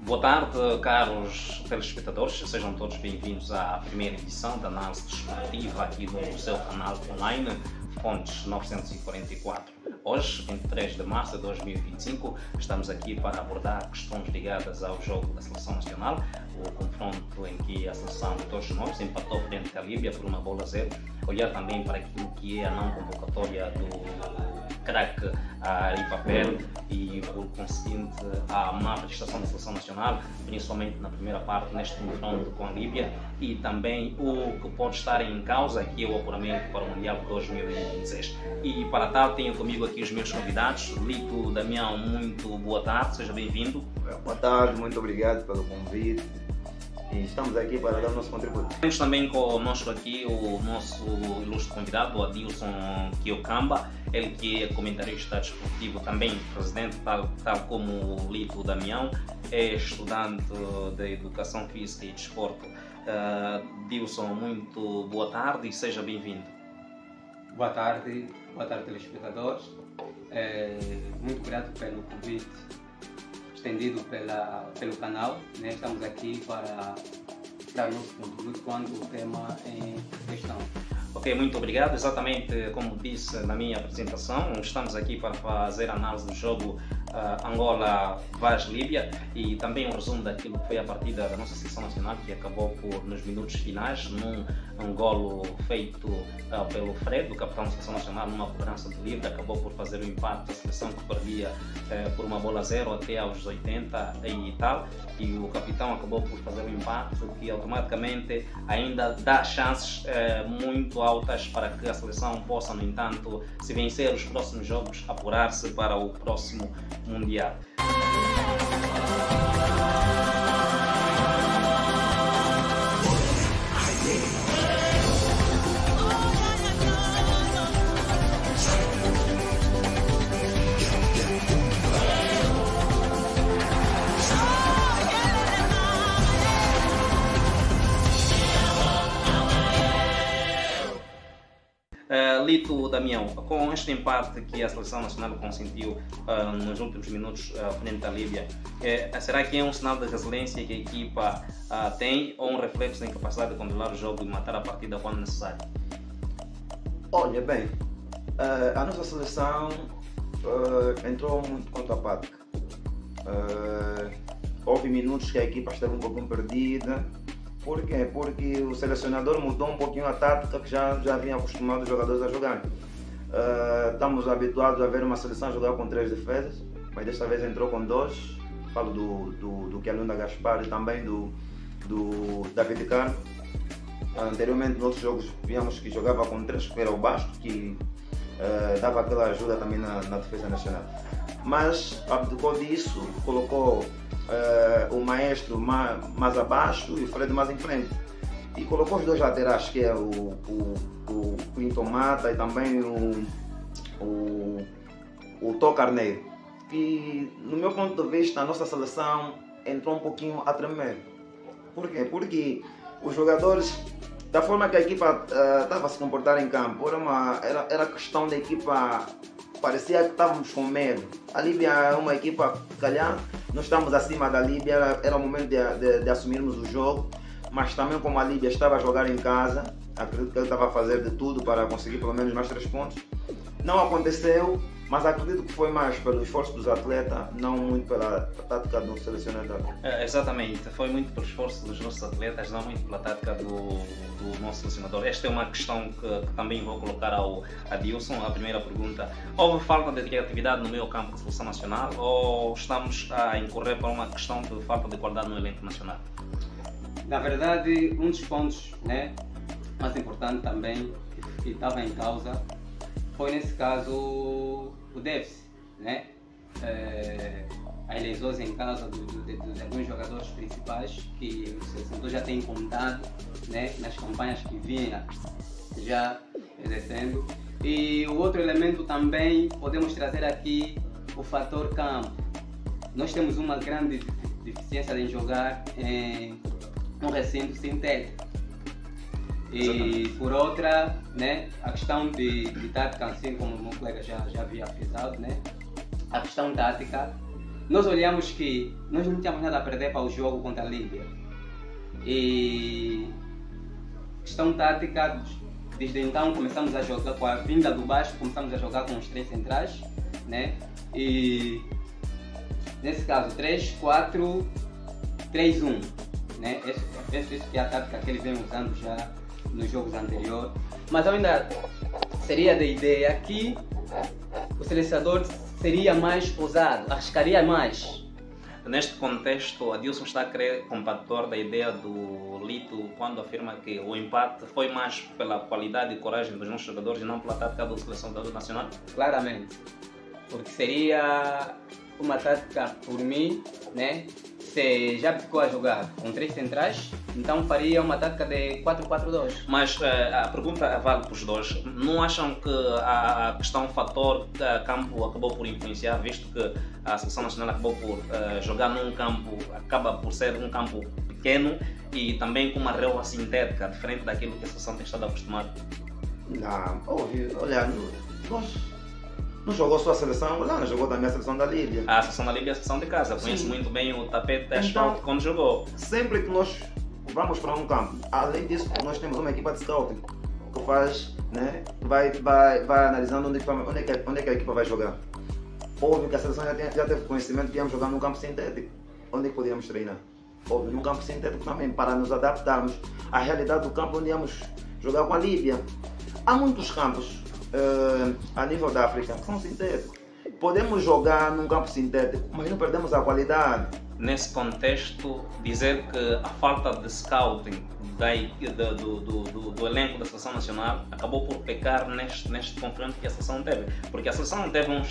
Boa tarde, caros telespectadores, sejam todos bem-vindos à primeira edição da análise desportiva aqui no seu canal online Fontes 944. Hoje, 23 de março de 2025, estamos aqui para abordar questões ligadas ao jogo da Seleção Nacional, o confronto em que a Seleção de todos nós empatou frente à Líbia por 1-0, olhar também para aquilo que é a não convocatória do craque Ari Papel e, por conseguinte, a má prestação da Seleção Nacional, principalmente na primeira parte, neste confronto com a Líbia, e também o que pode estar em causa, que é o apuramento para o Mundial de 2026. E para tal, tenho comigo aqui os meus convidados. Lito Damião, muito boa tarde, seja bem-vindo. Boa tarde, muito obrigado pelo convite. E estamos aqui para dar o nosso contributo. Temos também conosco aqui o nosso ilustre convidado, o Adilson Kiokamba, ele que é comentarista desportivo, também presidente, tal como o Lito Damião, é estudante de Educação Física e Desporto. Adilson, muito boa tarde e seja bem-vindo. Boa tarde telespectadores. Muito grato pelo convite estendido pelo canal, né? Estamos aqui para dar o nosso contributo quanto ao tema em questão. Ok, muito obrigado. Exatamente como disse na minha apresentação, estamos aqui para fazer a análise do jogo Angola-Vaz-Líbia e também um resumo daquilo que foi a partida da nossa Seleção Nacional, que acabou por, nos minutos finais, num golo feito pelo Fred, o capitão da Seleção Nacional, numa cobrança de livre, acabou por fazer o empate da seleção que perdia por 1-0 até aos 80 e tal, e o capitão acabou por fazer o empate que automaticamente ainda dá chances muito altas para que a seleção possa, no entanto, se vencer os próximos jogos, apurar-se para o próximo Mundial. Lito Damião, com este empate que a Seleção Nacional consentiu nos últimos minutos frente à Líbia, será que é um sinal de resiliência que a equipa tem ou um reflexo da incapacidade de controlar o jogo e matar a partida quando necessário? Olha bem, a nossa seleção entrou muito contra-apática. Houve minutos que a equipa esteve um pouquinho perdida. Por quê? Porque o selecionador mudou um pouquinho a tática que já vinha acostumado os jogadores a jogar. Estamos habituados a ver uma seleção jogar com 3 defesas, mas desta vez entrou com 2. Falo do Kialunda Gaspar e também do David Carmo. Anteriormente, nos outros jogos, víamos que jogava com 3, que era o Basto, que dava aquela ajuda também na defesa nacional. Mas abdicou disso, colocou o Maestro mais abaixo e o Fred mais em frente. E colocou os 2 laterais, que é o Quinton Mata e também o Tó Carneiro. E, no meu ponto de vista, a nossa seleção entrou um pouquinho a tremer. Por quê? Porque os jogadores, da forma que a equipa estava a se comportar em campo, era questão da equipa. Parecia que estávamos com medo. A Líbia é uma equipa, calhar, nós estamos acima da Líbia, era o momento de assumirmos o jogo, mas também como a Líbia estava a jogar em casa, acredito que ele estava a fazer de tudo para conseguir pelo menos mais 3 pontos. Não aconteceu, mas acredito que foi mais pelo esforço dos atletas, não muito pela tática do selecionador. Exatamente, foi muito pelo esforço dos nossos atletas, não muito pela tática do nosso selecionador. Esta é uma questão que também vou colocar ao Adilson. A primeira pergunta: houve falta de criatividade no meio campo da Seleção Nacional ou estamos a incorrer para uma questão de falta de qualidade no elenco nacional? Na verdade, um dos pontos, né, mais importante também que estava em causa foi, nesse caso, o déficit, né? As lesões em causa dos alguns jogadores principais que o selecionador já tem contado, né, nas campanhas que vinha já exercendo. E o outro elemento também podemos trazer aqui o fator campo. Nós temos uma grande deficiência em jogar em um recinto sintético. E por outra, né, a questão de tática, assim como o meu colega já havia frisado, né, a questão tática nós olhamos que nós não tínhamos nada a perder para o jogo contra a Líbia. E questão tática, desde então começamos a jogar com a vinda do baixo, começamos a jogar com os 3 centrais, né? E nesse caso 3-4-3-1, né? Essa é a tática que ele vem usando já nos jogos anteriores. Mas ainda seria da ideia que o selecionador seria mais ousado, arriscaria mais. Neste contexto, Adilson está a querer compactuar da ideia do Lito quando afirma que o empate foi mais pela qualidade e coragem dos nossos jogadores e não pela tática do selecionador nacional? Claramente, porque seria uma tática, por mim, né? Se já ficou a jogar com 3 centrais, então faria uma tática de 4-4-2. Mas a pergunta vale para os dois. Não acham que a questão fator campo acabou por influenciar, visto que a seleção nacional acabou por jogar num campo, acaba por ser um campo pequeno e também com uma relva sintética, diferente daquilo que a seleção tem estado acostumada? Não, óbvio, olha, nós não jogou só a seleção angolana, jogou também a seleção da Líbia. A seleção da Líbia é a seleção de casa, conhece muito bem o tapete de asfalto quando jogou. Sempre que nós vamos para um campo, além disso, nós temos uma equipa de scouting que faz, né, vai analisando onde é que a equipa vai jogar. Óbvio que a seleção já teve conhecimento que íamos jogar num campo sintético, onde é que podíamos treinar. Óbvio, num campo sintético também, para nos adaptarmos à realidade do campo onde íamos jogar com a Líbia. Há muitos campos a nível da África que são sintéticos. Podemos jogar num campo sintético, mas não perdemos a qualidade. Nesse contexto, dizer que a falta de scouting do elenco da seleção nacional acabou por pecar neste confronto que a seleção teve, porque a seleção teve um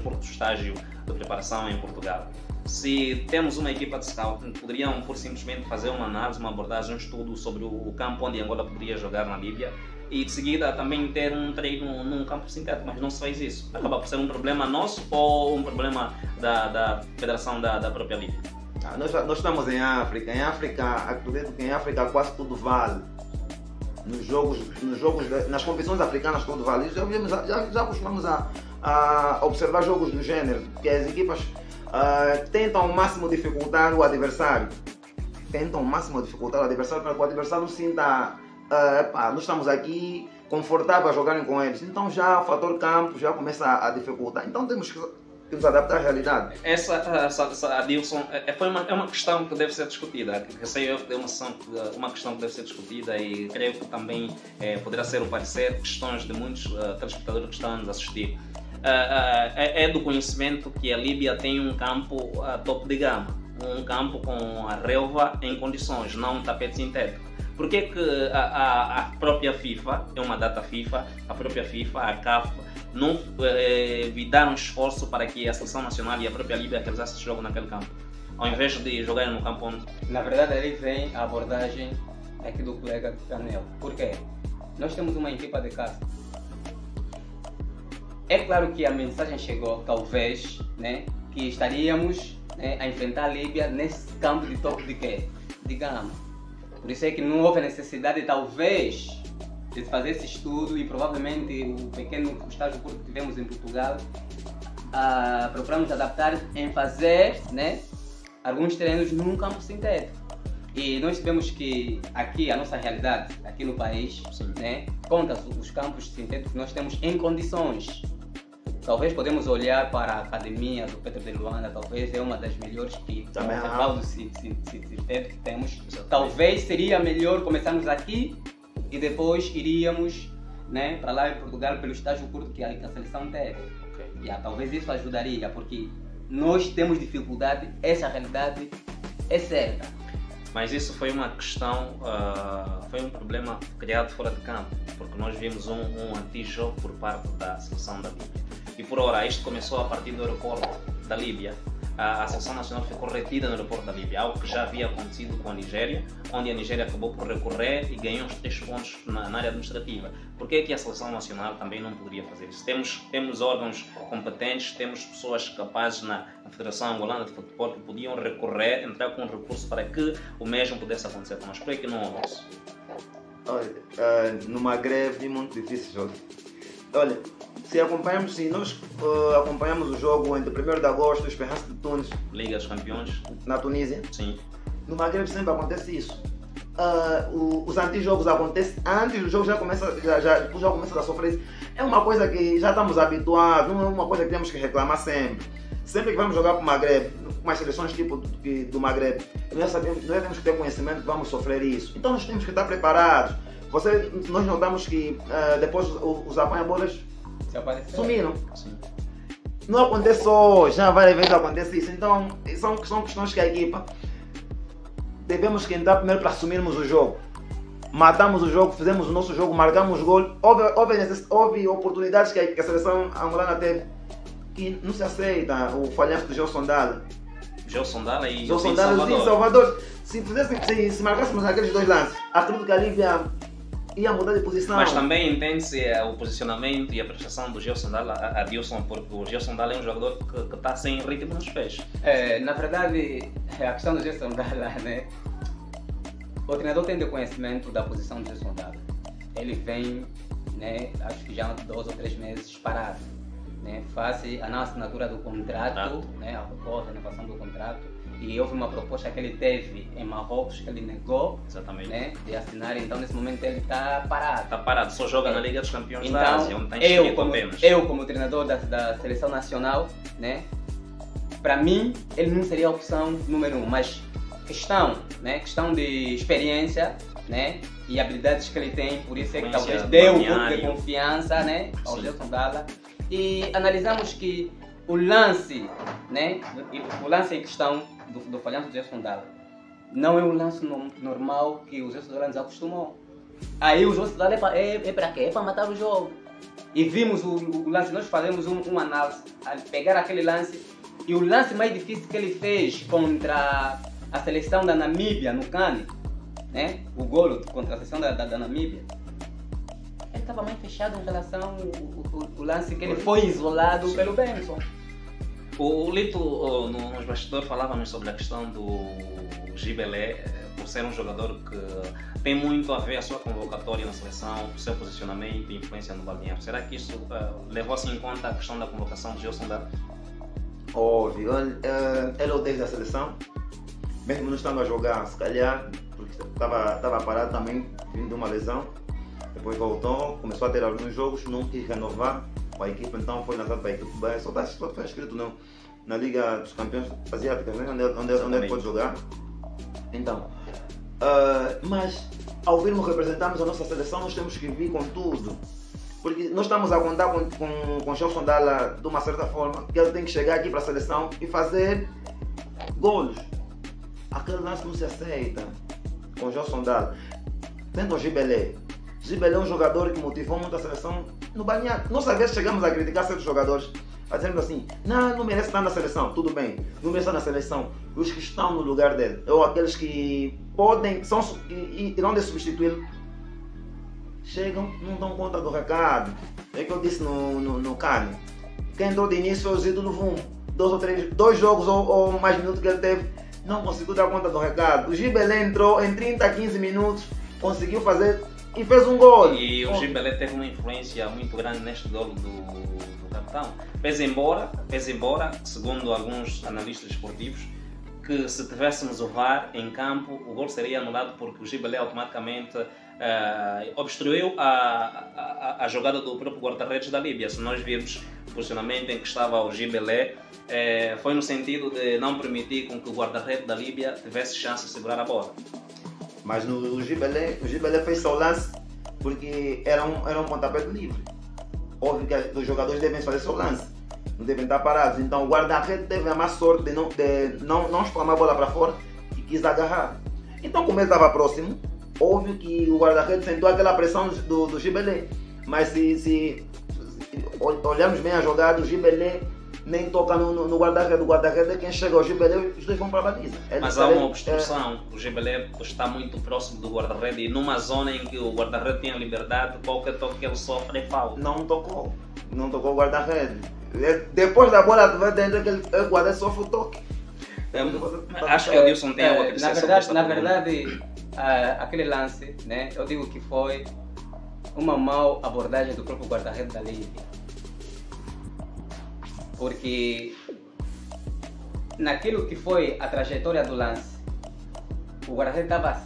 curto estágio de preparação em Portugal. Se temos uma equipa de scouting, poderiam por simplesmente fazer uma análise, uma abordagem, um estudo sobre o campo onde Angola poderia jogar na Líbia e de seguida também ter um treino num campo sintético, mas não se faz isso. Acaba por ser um problema nosso ou um problema da Federação da própria Líbia? Nós estamos em África. Em África, acredito que em África quase tudo vale. Nas competições africanas tudo vale. Já costumamos a observar jogos do gênero, que as equipas tentam ao máximo dificultar o adversário. Para que o adversário não sinta nós estamos aqui confortável a jogarem com eles. Então já o fator campo já começa a dificultar. Então temos que nos adaptar à realidade. Adilson, é uma questão que deve ser discutida. Eu sei que é uma questão que deve ser discutida e creio que também poderá ser o parecer, questões de muitos telespectadores que estão a nos assistir. É do conhecimento que a Líbia tem um campo topo de gama, um campo com a relva em condições, não um tapete sintético. Por que a própria FIFA, é uma data FIFA, a própria FIFA, a CAF, não evitar um esforço para que a seleção nacional e a própria Líbia realizassem esse jogo naquele campo, ao invés de jogarem no campo onde? Na verdade, aí vem a abordagem aqui do colega Canel. Por quê? Nós temos uma equipa de casa. É claro que a mensagem chegou, talvez, né, que estaríamos a enfrentar a Líbia nesse campo de topo de quê? De gama. Por isso é que não houve necessidade, talvez, de fazer esse estudo e provavelmente o pequeno estágio curto que tivemos em Portugal, procuramos adaptar em fazer, né, alguns treinos num campo sintético. E nós tivemos que, aqui, a nossa realidade, aqui no país, né, conta os campos sintéticos que nós temos em condições. Talvez podemos olhar para a academia do Petro de Luanda, talvez é uma das melhores que do sintético que temos. Talvez seria melhor começarmos aqui e depois iríamos, né, para lá em Portugal pelo estágio curto que a seleção teve. Talvez isso ajudaria, porque nós temos dificuldade, essa realidade é certa. Mas isso foi uma questão, foi um problema criado fora de campo, porque nós vimos um anti-jogo por parte da seleção da Líbia. E por ora, isto começou a partir do aeroporto da Líbia. A seleção nacional ficou retida no aeroporto da Líbia, algo que já havia acontecido com a Nigéria, onde a Nigéria acabou por recorrer e ganhou os 3 pontos na área administrativa. Por que é que a seleção nacional também não poderia fazer isso? Temos órgãos competentes, temos pessoas capazes na Federação Angolana de Futebol que podiam recorrer, entrar com um recurso para que o mesmo pudesse acontecer com nós. Por que não houve isso? Olha, numa greve muito difícil, olha, se nós acompanhamos o jogo entre 1º de agosto, Esperance de Tunis, Liga dos Campeões. na Tunísia, Sim. no Maghreb sempre acontece isso. Os antijogos acontecem antes do jogo, já começa a sofrer isso. É uma coisa que já estamos habituados, não é uma coisa que temos que reclamar sempre. Sempre que vamos jogar para o Maghreb, com as seleções tipo do Maghreb, nós temos que ter conhecimento que vamos sofrer isso. Então nós temos que estar preparados. Nós notamos que depois os apanha-bolas sumiram. Sim. Não acontece hoje, já várias vezes acontece isso. Então são questões que a equipa devemos que entrar primeiro para assumirmos o jogo. Matamos o jogo, fizemos o nosso jogo, marcamos o gol. Houve oportunidades que a seleção angolana teve que não se aceita. O falhanço do Gelson Dalla. Gelson Dalla e Salvador. Se marcássemos aqueles dois lances, acredito que a Líbia ia mudar de posição. Mas também entende-se o posicionamento e a prestação do Gelson Dalla a Dilson, porque o Gelson Dalla é um jogador que está sem ritmo nos pés. Na verdade, a questão do Gelson Dalla, né? O treinador tem de conhecimento da posição do Gelson Dalla. Ele vem, né, acho que já há 2 ou 3 meses parado, né? Face a não assinatura do contrato, né, a renovação do contrato. E houve uma proposta que ele teve em Marrocos que ele negou. Exatamente. Né, de assinar, então nesse momento ele está parado. Está parado, só joga na Liga dos Campeões então, da Ásia, onde tem eu como treinador da seleção nacional, né, para mim ele não seria a opção número 1, mas questão de experiência, né, e habilidades que ele tem, por isso é que talvez deu um pouco de confiança, né, ao Gelson Dalla. E analisamos que o lance, né, o lance em questão do falhanço do Gelson Dalla não é um lance normal que os Gelson Dalla nos acostumou. Aí o Gelson Dalla é para quê? É para matar o jogo. E vimos o lance, nós fazemos uma análise, al pegar aquele lance, e o lance mais difícil que ele fez contra a seleção da Namíbia no CAN, né, o golo contra a seleção da Namíbia, ele estava mais fechado em relação ao lance que ele foi isolado pelo Benson. O Lito, nos bastidores, falávamos sobre a questão do Gibelé, por ser um jogador que tem muito a ver a sua convocatória na seleção, o seu posicionamento e influência no balneário. Será que isso levou-se em conta a questão da convocação de Gelson Dalla? Óbvio, ele é o 10 da seleção, mesmo não estando a jogar, se calhar, porque estava parado também, vindo de uma lesão. Depois voltou, começou a ter alguns jogos, não quis renovar com a equipe, então foi lançado para a equipe B. Só está escrito na Liga dos Campeões Asiáticos, né? onde ele pode jogar. Então, mas ao virmos representarmos a nossa seleção, nós temos que vir com tudo. Porque nós estamos a contar com o Gelson Dalla de uma certa forma, que ele tem que chegar aqui para a seleção e fazer golos. Aquele lance não se aceita com o Gelson Dalla. Tendo o Gibelé. Gibelé é um jogador que motivou muito a seleção no balneário. Nós às vezes chegamos a criticar certos jogadores, dizendo assim, não merece estar na seleção, tudo bem, não merece estar na seleção. Os que estão no lugar dele, ou aqueles que podem, e irão de substituí-lo, chegam, não dão conta do recado. É que eu disse no CAN. Quem entrou de início foi o Zido do Vum. 2 jogos ou mais minutos que ele teve, não conseguiu dar conta do recado. O Gibelé entrou em 30 a 15 minutos, conseguiu fazer e fez um gol. E o Gibelé teve uma influência muito grande neste gol do capitão. Pese embora, segundo alguns analistas esportivos, que se tivéssemos o VAR em campo, o gol seria anulado porque o Gibelé automaticamente obstruiu a jogada do próprio guarda-redes da Líbia. Se nós virmos o posicionamento em que estava o Gibelé, foi no sentido de não permitir com que o guarda-redes da Líbia tivesse chance de segurar a bola. Mas o Gibelé fez seu lance porque era um pontapé livre. Óbvio que os jogadores devem fazer seu lance, não devem estar parados. Então o guarda-redes teve a má sorte de não espalmar a bola para fora e quis agarrar. Então, como ele estava próximo, óbvio que o guarda-redes sentiu aquela pressão do Gibelé. Mas se olharmos bem a jogada, o Gibelé nem toca no guarda-redes. O guarda-redes é quem chega ao Gibelé, os dois vão para a baliza. Mas há uma obstrução. O Gibelé está muito próximo do guarda-redes e numa zona em que o guarda-redes tem a liberdade, qualquer toque que ele sofre é falta. Não tocou o guarda-redes. Depois da bola dentro, o guarda-redes sofre o toque. Acho que o Dilson tem algo a dizer. Na verdade, aquele lance, né, eu digo que foi uma má abordagem do próprio guarda-redes da Líbia. porque naquilo que foi a trajetória do lance, o guarda-redes estava,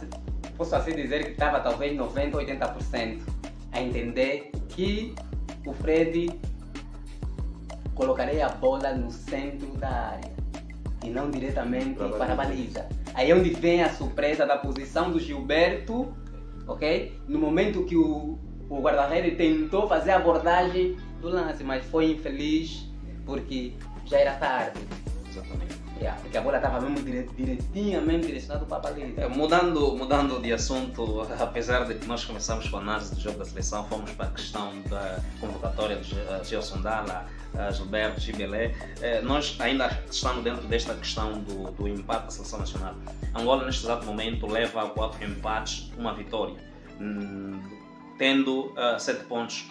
posso assim dizer que estava talvez 90%, 80% a entender que o Fred colocaria a bola no centro da área e não diretamente para a baliza. Aí é onde vem a surpresa da posição do Gilberto, ok? No momento que o guarda-redes tentou fazer a abordagem do lance, mas foi infeliz porque já era tarde. Exatamente. Porque a bola estava mesmo direitinha, mesmo direcionada para a baliza. Mudando de assunto, apesar de que nós começamos com a análise do jogo da seleção, fomos para a questão da convocatória de Gelson Dalla, Gilberto, Gibelé. Nós ainda estamos dentro desta questão do empate da seleção nacional. Angola, neste exato momento, leva a 4 empates, uma vitória, tendo 7 pontos,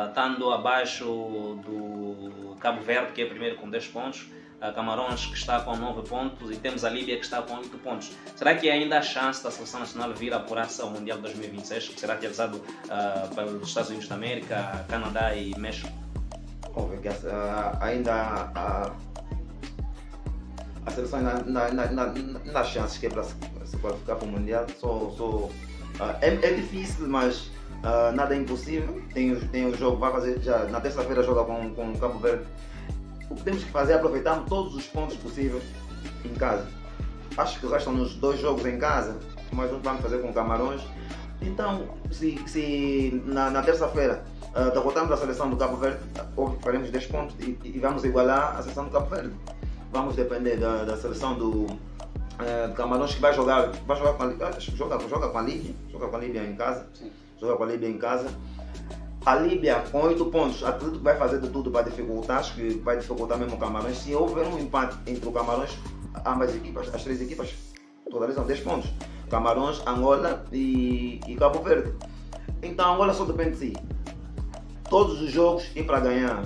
estando abaixo do Cabo Verde, que é primeiro com 10 pontos, Camarões, que está com 9 pontos, e temos a Líbia, que está com 8 pontos. Será que ainda há chance da seleção nacional vir a apurar-se ao Mundial de 2026, que será realizado pelos Estados Unidos da América, Canadá e México? Óbvio que ainda a seleção ainda há chances que é para se qualificar para o Mundial. É difícil, mas nada é impossível. Tem o jogo, vai fazer já na terça-feira, joga com o Cabo Verde. O que temos que fazer é aproveitar todos os pontos possíveis em casa. Acho que restam-nos 2 jogos em casa, mas não vamos fazer com Camarões. Então, se na terça-feira derrotamos a seleção do Cabo Verde, faremos 10 pontos e vamos igualar a seleção do Cabo Verde. Vamos depender da seleção do Camarões, que vai jogar com a Líbia. Joga com a Líbia em casa. Sim. Joga com a Líbia em casa. A Líbia, com 8 pontos, acredito que vai fazer de tudo para dificultar. Acho que vai dificultar mesmo o Camarões. Se houver um empate entre o Camarões, ambas equipas, as 3 equipas, totalizam 10 pontos. Camarões, Angola e Cabo Verde. Então Angola só depende de si. Todos os jogos ir para ganhar.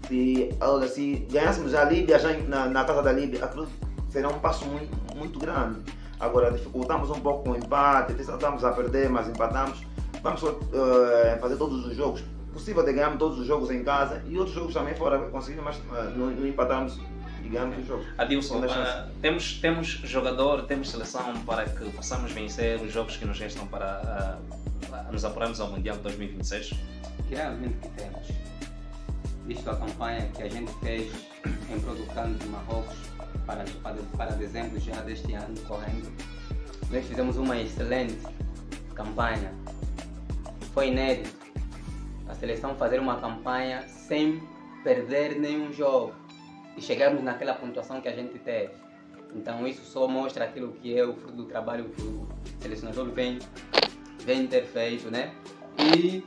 Se ganhássemos a Líbia já na casa da Líbia, acredito que será um passo muito grande. Agora dificultamos um pouco com o empate, estamos a perder, mas empatamos. Vamos fazer todos os jogos. Possível de ganharmos todos os jogos em casa e outros jogos também fora, conseguimos, mas não empatamos e ganhamos os jogos. Adilson, temos jogador, temos seleção para que possamos vencer os jogos que nos restam para nos apurarmos ao Mundial de 2026? Realmente que temos. Visto a campanha que a gente fez em prol do CAN de Marrocos para dezembro já deste ano correndo, nós fizemos uma excelente campanha. Foi inédito a seleção fazer uma campanha sem perder nenhum jogo e chegarmos naquela pontuação que a gente teve. Então isso só mostra aquilo que é o fruto do trabalho que o selecionador vem ter feito, né? E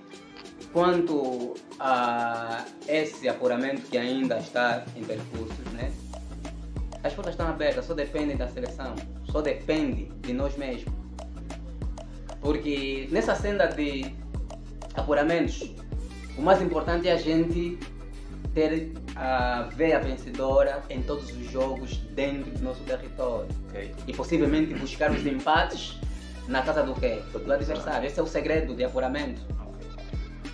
quanto a esse apuramento que ainda está em percursos, né? As portas estão abertas, só dependem da seleção, só depende de nós mesmos. Porque nessa senda de apuramentos, o mais importante é a gente ter a veia vencedora em todos os jogos dentro do nosso território. Okay. E possivelmente buscar os empates na casa do quê? Do adversário. Esse é o segredo de apuramento.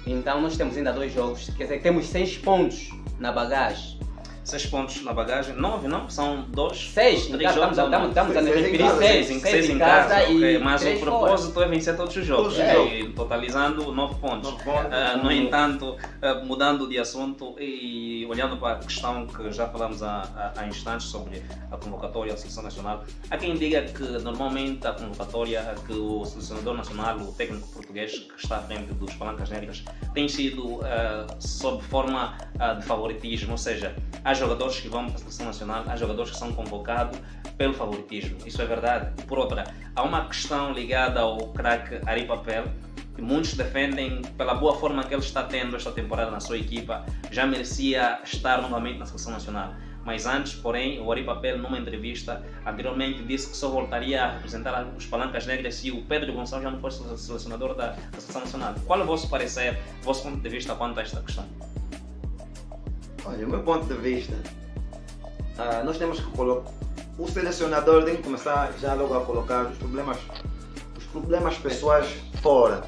Então nós temos ainda 2 jogos, quer dizer, temos 6 pontos na bagagem. 6 pontos na bagagem, 9 não? São 2? 6, estamos a nos referir 6 em casa e mas o propósito é vencer todos os jogos, totalizando 9 pontos. No entanto, mudando de assunto e olhando para a questão que já falamos há instantes sobre a convocatória da Seleção Nacional, há quem diga que normalmente a convocatória que o selecionador nacional, o técnico português que está à frente dos Palancas Negras, tem sido sob forma de favoritismo, ou seja, há jogadores que vão para a Seleção Nacional, há jogadores que são convocados pelo favoritismo. Isso é verdade. Por outra, há uma questão ligada ao craque Ari Papel, que muitos defendem pela boa forma que ele está tendo esta temporada na sua equipa, já merecia estar novamente na Seleção Nacional. Mas antes, porém, o Ari Papel, numa entrevista anteriormente, disse que só voltaria a representar os Palancas Negras se o Pedro Gonçalves já não fosse selecionador da Seleção Nacional. Qual é o vosso parecer, o vosso ponto de vista quanto a esta questão? Olha, o meu ponto de vista, nós temos que colocar, o selecionador tem que começar já logo a colocar os problemas pessoais fora.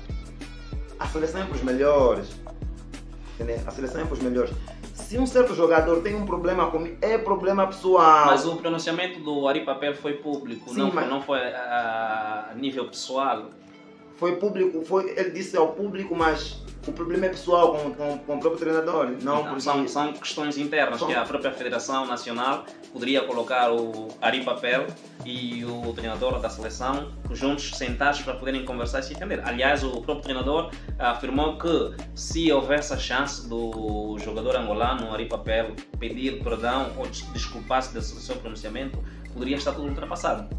A seleção é para os melhores, entendeu? A seleção é para os melhores. se um certo jogador tem um problema comigo, é problema pessoal. Mas o pronunciamento do Ari Papel foi público, Sim, não foi a nível pessoal. Foi público, ele disse ao público, mas o problema é pessoal com o próprio treinador. Não, Então, são questões internas que a própria Federação Nacional poderia colocar o Ari Papel e o treinador da seleção juntos, sentados, para poderem conversar e se entender. Aliás, o próprio treinador afirmou que se houvesse a chance do jogador angolano, Ari Papel, pedir perdão ou desculpar-se do seu pronunciamento, poderia estar tudo ultrapassado.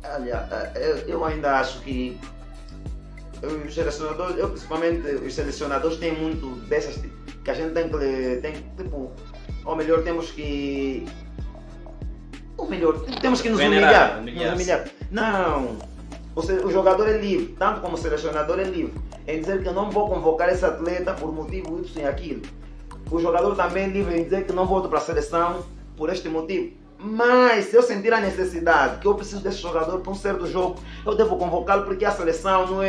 Olha, eu ainda acho que os selecionadores, principalmente os selecionadores, têm muito dessas que a gente tem tipo, ou melhor, temos que nos Venerar, humilhar. Não, o jogador é livre, tanto como o selecionador é livre em dizer que eu não vou convocar esse atleta por motivo isso e aquilo. O jogador também é livre em dizer que não volto para a seleção por este motivo. Mas se eu sentir a necessidade que eu preciso desse jogador para um certo jogo, eu devo convocá-lo, porque a seleção não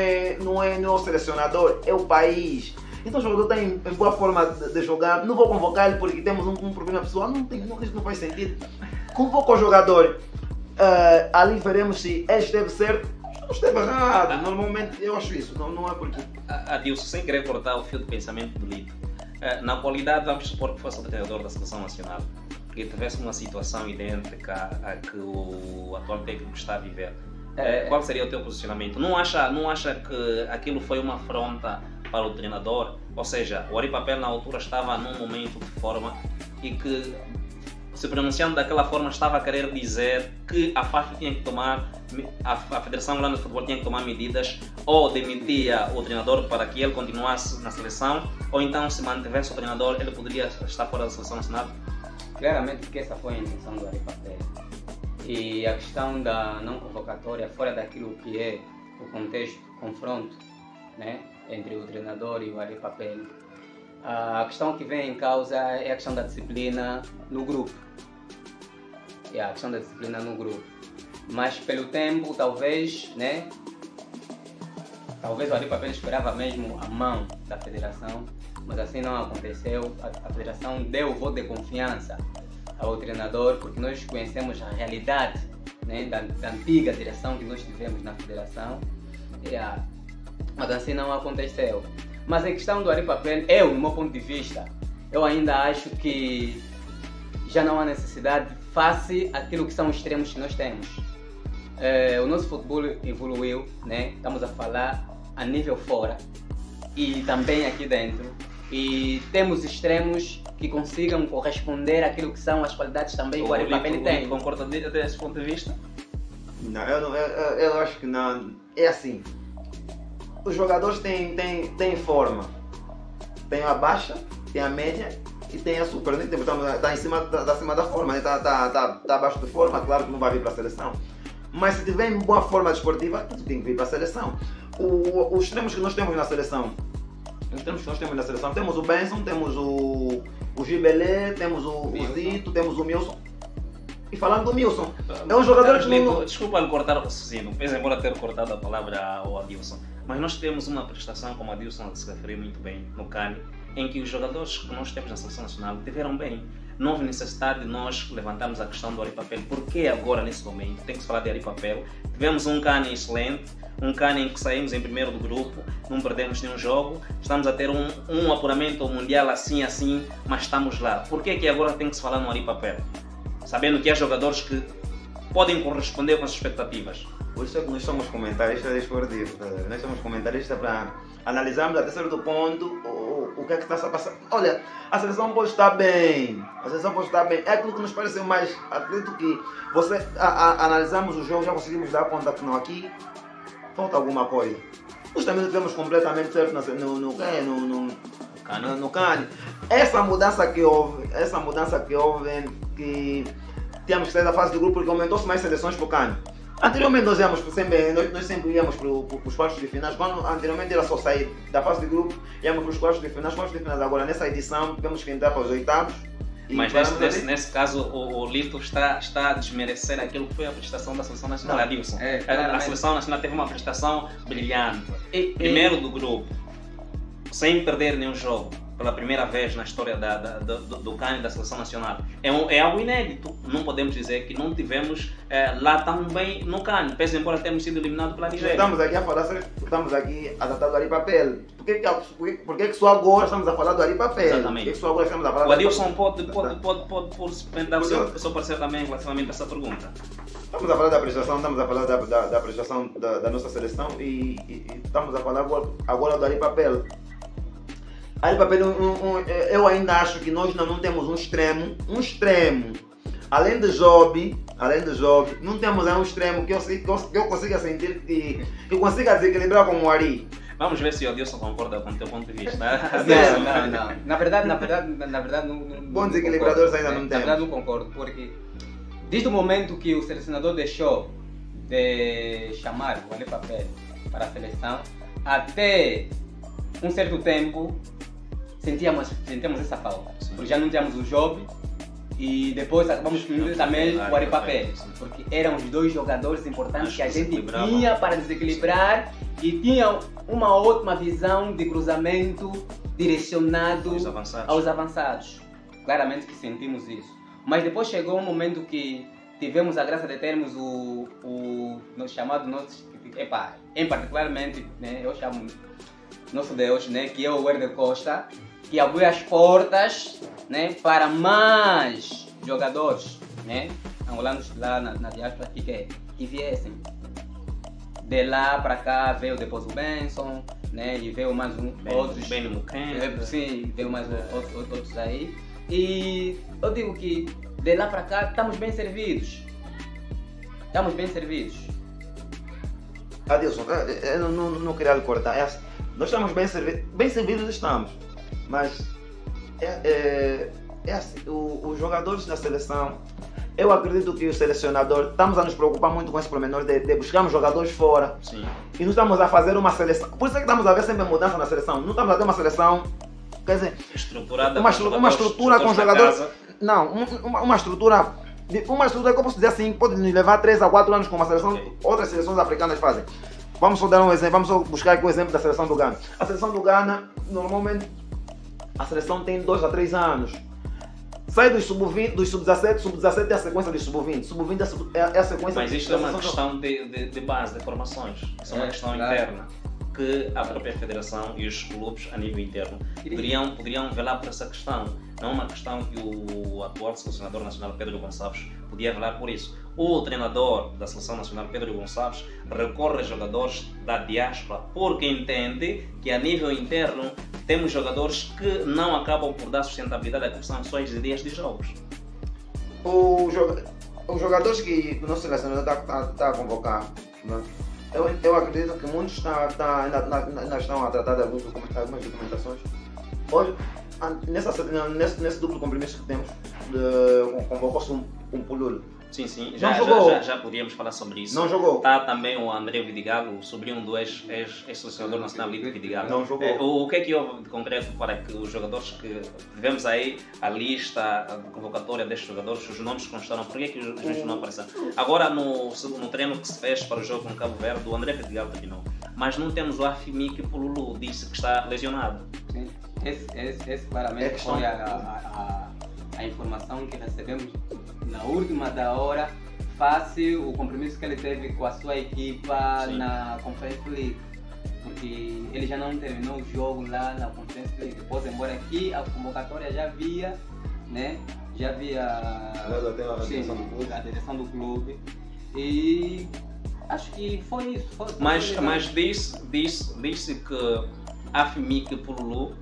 é o selecionador, é o país. Então o jogador está em boa forma de jogar, não vou convocar ele porque temos um problema pessoal, isso não faz sentido. Convoca o jogador, ali veremos se esteve certo ou esteve errado. Normalmente eu acho isso, não é porque... Adilson, sem querer cortar o fio de pensamento do Lito, na qualidade, vamos supor que fosse o treinador da Seleção Nacional, que tivesse uma situação idêntica à que o atual técnico está a viver, qual seria o teu posicionamento? Não acha que aquilo foi uma afronta para o treinador? Ou seja, o Ari Papel na altura estava num momento de forma e que, se pronunciando daquela forma, estava a querer dizer que a FAF tinha que tomar, a Federação Angolana de Futebol tinha que tomar medidas, ou demitia o treinador para que ele continuasse na seleção, ou então, se mantivesse o treinador, ele poderia estar fora da Seleção Nacional? Claramente que essa foi a intenção do Ari Papel. E a questão da não convocatória, fora daquilo que é o contexto, confronto, né, entre o treinador e o Ari Papel, a questão que vem em causa é a questão da disciplina no grupo. Mas pelo tempo, talvez, né, talvez o Ari Papel esperava mesmo a mão da federação, mas assim não aconteceu. A federação deu o voto de confiança ao treinador, porque nós conhecemos a realidade, né, da antiga direção que nós tivemos na federação, mas assim não aconteceu. Mas a questão do Ari Papel, no meu ponto de vista, eu ainda acho que já não há necessidade face àquilo que são os extremos que nós temos. O nosso futebol evoluiu, né? Estamos a falar a nível fora e também aqui dentro. E temos extremos que consigam corresponder àquilo que são as qualidades também que o Ari Papel tem. Concorda desse ponto de vista? Não, eu acho que não. É assim, os jogadores têm forma. Tem a baixa, tem a média e tem a super. Está acima da forma, está abaixo de forma, claro que não vai vir para a seleção. Mas se tiver em boa forma desportiva, tu tem que vir para a seleção. Os extremos que nós temos na seleção, temos o Benson, temos o Gibelé, temos o Zito, temos o Milson. E falando do Milson, é um jogador que não... Desculpa lhe cortar o raciocínio, embora ter cortado a palavra ao Adilson, mas nós temos uma prestação, como o Adilson se referiu muito bem, no CAN, em que os jogadores que nós temos na Seleção Nacional tiveram bem. Não houve necessidade de nós levantarmos a questão do Ari Papel. Porque agora, nesse momento, tem que se falar de Ari Papel. Tivemos um CAN excelente, um CAN em que saímos em primeiro do grupo, não perdemos nenhum jogo, estamos a ter um apuramento mundial assim, mas estamos lá. Por que agora tem que se falar no Ari Papel? Sabendo que há jogadores que podem corresponder com as expectativas. Por isso é que nós somos comentaristas desportivos. Nós somos comentaristas para analisarmos até certo ponto o que é que está a passar. Olha, a seleção pode estar bem. É aquilo que nos parece mais. Acredito que analisamos o jogo, já conseguimos dar conta que não, aqui falta alguma coisa. Nós também tivemos completamente certo no CAN. Essa mudança que houve, que tínhamos que sair da fase do grupo porque aumentou-se mais seleções para o CAN. Anteriormente nós sempre íamos para os quartos de finais, quando anteriormente era só sair da fase de grupo, íamos para os quartos de finais, agora nessa edição temos que entrar para os oitavos. Mas nesse caso o Lito está a desmerecer aquilo que foi a prestação da Seleção Nacional. Adilson, a Seleção Nacional teve uma prestação brilhante, primeiro do grupo, sem perder nenhum jogo. pela primeira vez na história do CAN e da seleção nacional. É algo inédito. Não podemos dizer que não tivemos lá tão bem no CAN, pese embora tenhamos sido eliminados pela Nigéria. Estamos aqui a falar, estamos aqui a tratar do Ari Papel. Por que só agora estamos a falar do Ari Papel? Exatamente. Por que só agora estamos a falar O do Adilson pode dar o seu parecer também relativamente a essa pergunta. Estamos a falar da apreciação, estamos a falar da apreciação da nossa seleção e estamos a falar agora do Ari Papel. Ari Papel, eu ainda acho que nós não temos um extremo. Além de Job, não temos um extremo que eu consiga sentir que consiga desequilibrar como o Ari. Vamos ver se o Adilson concorda com o teu ponto de vista. Não. Na verdade, não. Bons desequilibradores ainda não temos. Na verdade, não concordo, porque desde o momento que o selecionador deixou de chamar o Ali Papel para a seleção, até um certo tempo sentíamos essa falta. Porque já não tínhamos o Job e depois acabamos com também o Ari Papel, porque eram os dois jogadores importantes que a gente tinha para desequilibrar e tinham uma ótima visão de cruzamento direcionado aos avançados. Claramente que sentimos isso. Mas depois chegou um momento que tivemos a graça de termos o chamado nosso, em particularmente, né, eu chamo nosso Deus, né, que é o Werder Costa, que abriu as portas, né, para mais jogadores, né, angolanos lá na diáspora que viessem. De lá para cá veio depois o Benson, né, e veio mais outros. Sim, veio mais outros aí. E eu digo que de lá para cá estamos bem servidos. Adilson, eu não queria lhe cortar. Nós estamos bem servidos estamos. Mas assim, os jogadores da seleção, eu acredito que o selecionador, estamos a nos preocupar muito com esse pormenor de buscarmos jogadores fora. Sim. E não estamos a fazer uma seleção. Por isso é que estamos a ver sempre mudança na seleção. Não estamos a ter uma seleção, quer dizer, estruturada, uma estrutura com jogadores. Não, uma estrutura que eu posso dizer assim, pode nos levar 3 a 4 anos com uma seleção, outras seleções africanas fazem. Vamos só dar um exemplo, vamos só buscar aqui o exemplo da seleção do Ghana. A seleção do Ghana, normalmente, a seleção tem 2 a 3 anos. Sai dos sub-20, dos sub-17, sub-17 é a sequência dos sub-20, sub-20 é a sequência... Mas isto é uma questão de base, de formações. Isso é uma questão interna, que a própria federação e os clubes a nível interno poderiam velar por essa questão. Não é uma questão que o atual selecionador nacional Pedro Gonçalves podia velar por isso. O treinador da seleção nacional Pedro Gonçalves recorre a jogadores da diáspora porque entende que a nível interno temos jogadores que não acabam por dar sustentabilidade àquilo que são suas ideias de jogos. Os jogadores que o nosso selecionador está a convocar, né? Eu acredito que muitos ainda estão a tratar de algumas documentações. Hoje, nesse duplo compromisso que temos, convocou-se um Pululo. Sim, já podíamos falar sobre isso. Não jogou. Está também o André Vidigal, o sobrinho do ex-selecionador nacional Lito Vidigal. Não jogou. O que é que houve de concreto para que os jogadores que tivemos aí, a lista, a convocatória destes jogadores, os nomes constaram, por que é que os nomes não apareceram? Agora no treino que se fez para o jogo com Cabo Verde, o André Vidigal terminou. Mas não temos o Afimi que Pululu disse que está lesionado. Sim, esse claramente foi a informação que recebemos na última da hora, face o compromisso que ele teve com a sua equipa na Conference League, porque ele já não terminou o jogo lá na Conference League. Depois, embora aqui a convocatória já havia, né? Já havia a direção do clube e acho que foi isso. Mas disse que a FMIC Pululu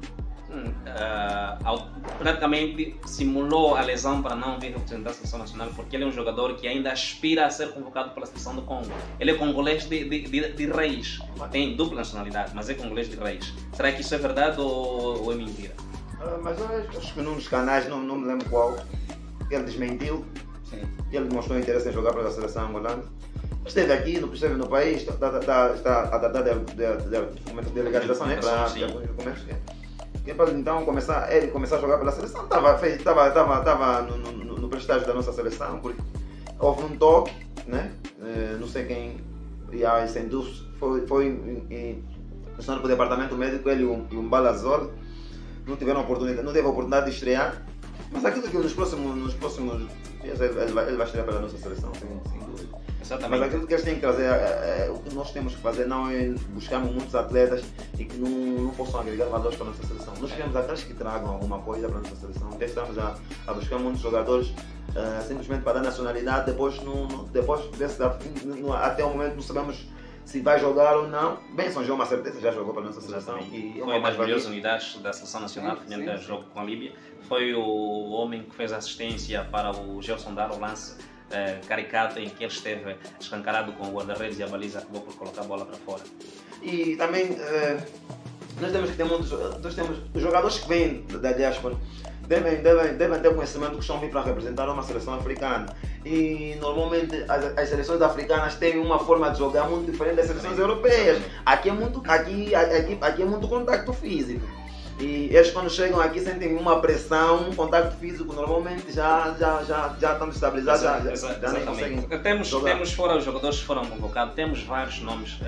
praticamente simulou a lesão para não vir representar a seleção nacional, porque ele é um jogador que ainda aspira a ser convocado pela seleção do Congo. Ele é congolês de raiz, tem dupla nacionalidade, mas é congolês de raiz. Será que isso é verdade ou é mentira? Mas eu acho que num dos canais, não me lembro qual, ele desmentiu. Sim. Ele demonstrou interesse em jogar pela seleção angolana. Esteve aqui, esteve no país, está a tratar de legalização, né? Para alguns documentos. Então ele começar a jogar pela seleção, estava no prestágio da nossa seleção, porque houve um toque, né? Não sei quem foi no departamento médico, ele e um Balazol, não tiveram oportunidade, não teve a oportunidade de estrear. Mas aquilo que nos próximos dias ele vai estrear pela nossa seleção, sem dúvida. Exatamente. Mas aquilo que eles têm que trazer, o que nós temos que fazer não é buscarmos muitos atletas e que não possam agregar valores para a nossa seleção. Nós queremos aqueles que tragam alguma coisa para a nossa seleção. Então estamos a buscar muitos jogadores simplesmente para dar nacionalidade, depois até o momento não sabemos se vai jogar ou não. Benson já é uma certeza, já jogou para a nossa seleção. E foi uma das melhores unidades da seleção nacional frente ao jogo com a Líbia. Foi o homem que fez a assistência para o Gelson dar o lance caricato em que ele esteve escancarado com o guarda-redes e a baliza acabou por colocar a bola para fora. E também nós temos que ter nós temos os jogadores que vêm da diáspora devem ter conhecimento que estão vir para representar uma seleção africana. E normalmente as seleções africanas têm uma forma de jogar muito diferente das seleções europeias. Aqui é muito contacto físico. E eles quando chegam aqui sentem uma pressão, um contacto físico, normalmente já estão estabilizados, já nem conseguem. Temos fora os jogadores que foram convocados, temos vários nomes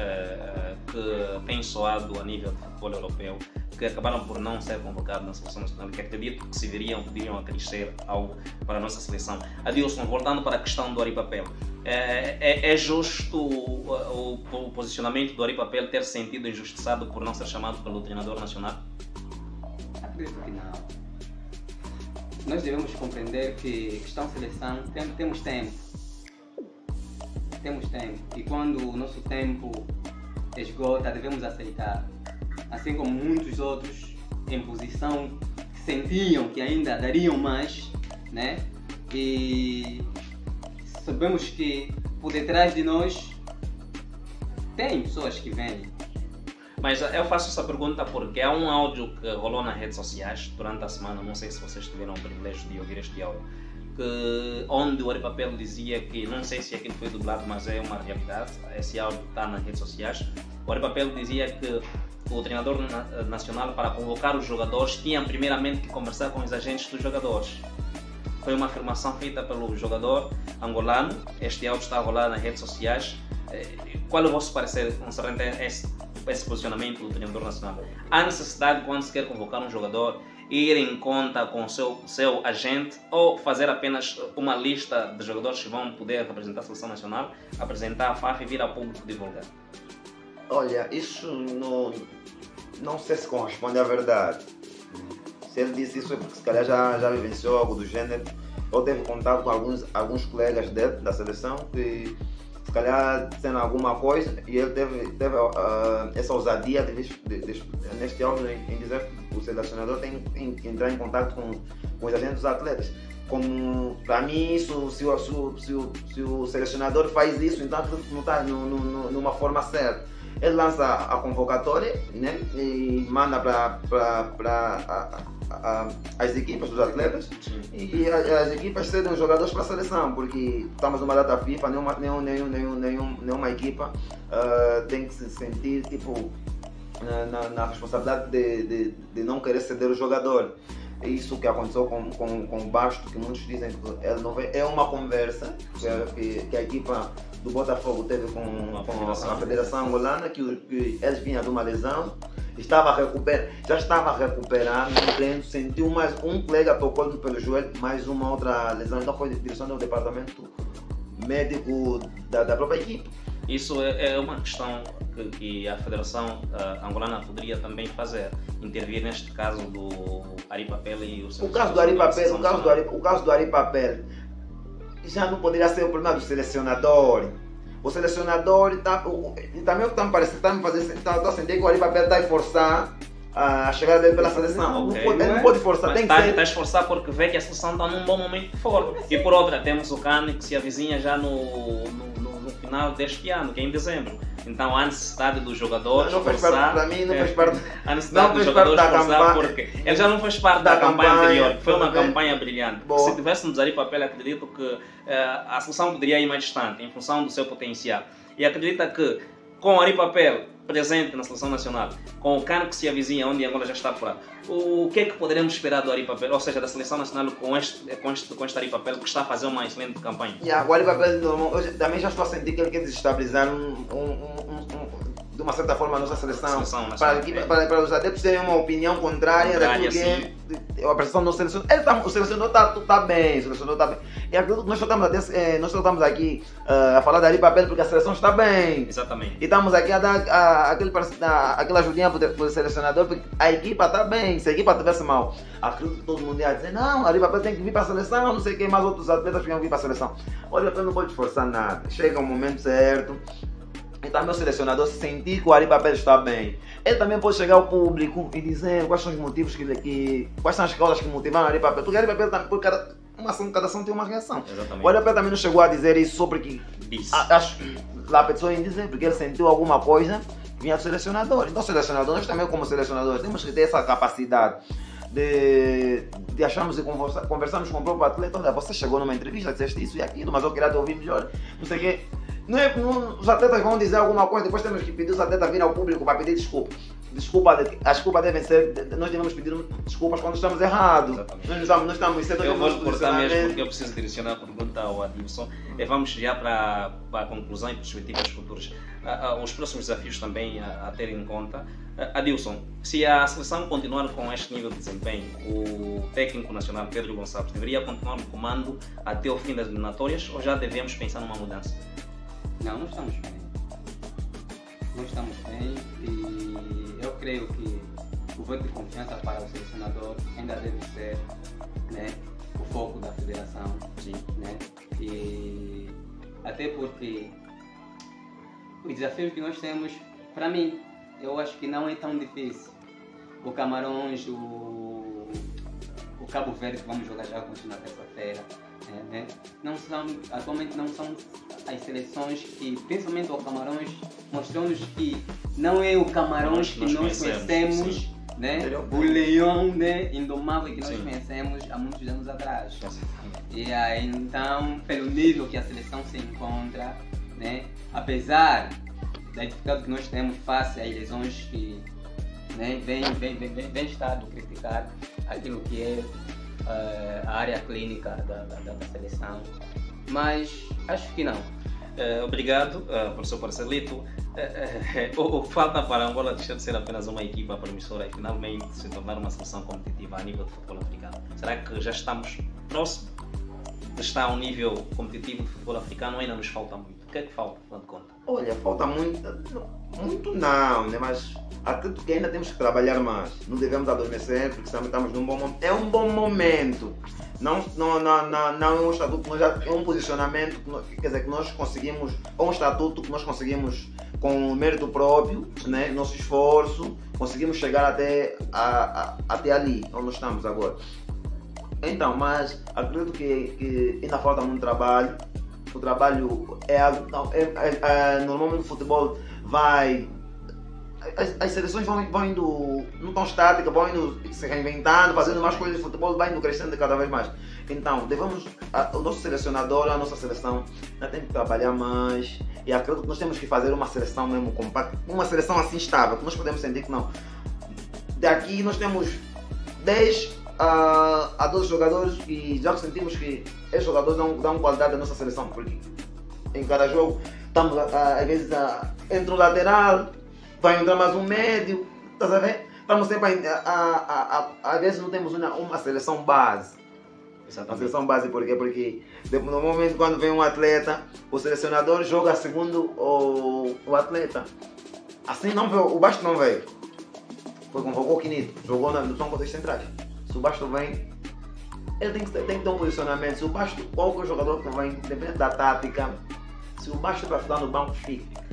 que têm soado a nível de futebol europeu, que acabaram por não ser convocados na seleção nacional, que acredito que se viriam a crescer para a nossa seleção. Adilson, voltando para a questão do Ari Papel, é justo o posicionamento do Ari Papel ter se sentido injustiçado por não ser chamado pelo treinador nacional? Acredito que não. Nós devemos compreender que questão seleção temos tempo. Temos tempo. E quando o nosso tempo esgota, devemos aceitar. Assim como muitos outros em posição que sentiam que ainda dariam mais, né? E sabemos que por detrás de nós tem pessoas que vêm. Mas eu faço essa pergunta porque há um áudio que rolou nas redes sociais durante a semana, não sei se vocês tiveram o privilégio de ouvir este áudio, onde o Ari Papel dizia que, não sei se aquilo foi dublado, mas é uma realidade, esse áudio está nas redes sociais. O Ari Papel dizia que o treinador nacional, para convocar os jogadores, tinha primeiramente que conversar com os agentes dos jogadores. Foi uma afirmação feita pelo jogador angolano. Este áudio está a rolar nas redes sociais. Qual é o vosso parecer concernente a esse posicionamento do treinador nacional? Há necessidade, quando se quer convocar um jogador, ir em conta com o seu agente, ou fazer apenas uma lista de jogadores que vão poder representar a seleção nacional, apresentar a FAF e vir ao público divulgar? Olha, isso não sei se corresponde à verdade. Se ele disse isso é porque se calhar já vivenciou algo do gênero. Eu teve contato com alguns colegas dele, da seleção, que se calhar disseram alguma coisa e ele teve essa ousadia neste áudio em dizer que o selecionador tem que entrar em contato com os agentes dos atletas. Como para mim, isso, se o selecionador faz isso, então não está numa forma certa. Ele lança a convocatória, né, e manda para as equipas dos atletas. Sim. E as equipas cedem os jogadores para a seleção, porque estamos numa data FIFA, nenhuma equipa tem que se sentir tipo, na responsabilidade de não querer ceder o jogador. Isso que aconteceu com o Basto, que muitos dizem que ele não vem, é uma conversa que a equipa do Botafogo teve com a Federação Angolana, que eles vinham de uma lesão, já estava a recuperar no treino, sentiu mais um colega tocou pelo joelho, mais uma outra lesão, então foi direção do departamento médico da própria equipe. Isso é uma questão que a Federação Angolana poderia também fazer, intervir neste caso do Ari Papel e o caso do Ari Papel já não poderia ser o problema do selecionador. O selecionador também está me fazendo, está a sentir que o Ari Papel está a forçar a chegada dele pela seleção. Okay. Ele não pode forçar, mas tem que ser. Está a esforçar porque vê que a seleção está num bom momento forte. E por outra, temos o CAN que se avizinha já no final deste ano, que é em dezembro. Então há necessidade dos jogadores forçar. Para mim não fez parte. Há necessidade dos jogadores forçar porque ele já não fez parte da campanha anterior, que foi uma campanha brilhante. Se tivéssemos Ari Papel, acredito que a seleção poderia ir mais distante em função do seu potencial. E acredita que com Ari Papel presente na seleção nacional, com o CAN que se avizinha, onde Angola já está fora, o que é que poderemos esperar do Ari Papel, ou seja, da seleção nacional com este Ari Papel que está a fazer uma excelente campanha? O Ari Papel, eu também já estou a sentir que ele quer desestabilizar de uma certa forma, a nossa seleção, Seleção para os adeptos terem uma opinião contrária daquilo que é a prestação do nosso selecionador. O selecionador está bem, o selecionador está bem. E acredito que nós só estamos aqui a falar da papel porque a seleção está bem. Exatamente. E estamos aqui a dar aquela ajudinha para o selecionador porque a equipa está bem. Se a equipa estivesse mal, acredito que todo mundo ia dizer: não, a papel tem que vir para a seleção, não sei o que, mais outros atletas que vão vir para a seleção. Olha, eu não vou te forçar nada. Chega o momento certo. E também o selecionador sentir que o Ari Papel está bem. Ele também pode chegar ao público e dizer quais são os motivos quais são as causas que motivaram o Ari Papel. Porque o Ari Papel também, por cada ação tem uma reação. Exatamente. O Ari Papel também não chegou a dizer isso só porque acho que lá a pessoa ia dizer, porque ele sentiu alguma coisa que vinha do selecionador. Então o selecionador, nós também como selecionadores temos que ter essa capacidade de acharmos e conversarmos com o próprio atleta. Olha, você chegou numa entrevista, disseste isso e aquilo, mas eu queria te ouvir melhor, não sei o quê. Os atletas vão dizer alguma coisa, depois temos que pedir os atletas virem ao público para pedir desculpa. A desculpa devem ser, nós devemos pedir desculpas quando estamos errados. Nós estamos certos. Eu vou cortar mesmo porque eu preciso direcionar a pergunta ao Adilson. Vamos já para a conclusão e perspectivas futuras. Os próximos desafios também a ter em conta. Adilson, se a seleção continuar com este nível de desempenho, o técnico nacional Pedro Gonçalves deveria continuar no comando até o fim das eliminatórias ou já devemos pensar numa mudança? Não, não estamos bem. Não estamos bem e eu creio que o voto de confiança para o selecionador ainda deve ser, né, o foco da federação. Sim. Né? E até porque os desafios que nós temos, para mim, eu acho que não é tão difícil. O Camarões, o Cabo Verde que vamos jogar já na terça-feira. Né? Atualmente não são as seleções que, principalmente o Camarões, mostrou-nos que não é o Camarões que nós conhecemos, né? O leão, né, indomável que nós conhecemos há muitos anos atrás. E aí, então, pelo nível que a seleção se encontra, né, apesar da dificuldade que nós temos face às lesões que, né, vem estado criticar aquilo que é a área clínica da seleção, mas acho que não. Obrigado, professor Marcelito. O que falta para Angola deixar de ser apenas uma equipa promissora e finalmente se tornar uma seleção competitiva a nível de futebol africano? Será que já estamos próximos de estar a um nível competitivo de futebol africano ou ainda nos falta muito? O que é que falta, afinal de contas? Olha, falta muito não, né? Mas acredito que ainda temos que trabalhar mais. Não devemos adormecer porque estamos num bom momento. É um bom momento. Não é um estatuto, é um posicionamento, quer dizer, que nós conseguimos, é um estatuto que nós conseguimos com mérito próprio, né? Nosso esforço, conseguimos chegar até ali, onde nós estamos agora. Então, mas acredito que ainda falta muito trabalho. O trabalho normalmente o futebol vai. As seleções vão indo, não tão estáticas, vão indo se reinventando, fazendo mais coisas de futebol, vai indo crescendo cada vez mais. Então, o nosso selecionador, a nossa seleção, ainda tem que trabalhar mais. E acredito que nós temos que fazer uma seleção mesmo compacta, uma seleção assim estável, que nós podemos sentir que não. Daqui nós temos 10 a 12 jogadores e já sentimos que esses jogadores dão qualidade à nossa seleção, porque em cada jogo estamos às vezes entre o lateral, vai entrar mais um médio, estás a ver? Estamos sempre às vezes não temos uma seleção base. Exatamente. Uma seleção base porque normalmente quando vem um atleta, o selecionador joga segundo o atleta. Assim não veio, o Basto não veio. Foi convocou o Quinito, jogou no tronco dos centrais. Se o Basto vem, ele tem que ter um posicionamento. Se o Basto, qualquer jogador que vem, depende da tática. Se o Basto vai ficar no banco, fica.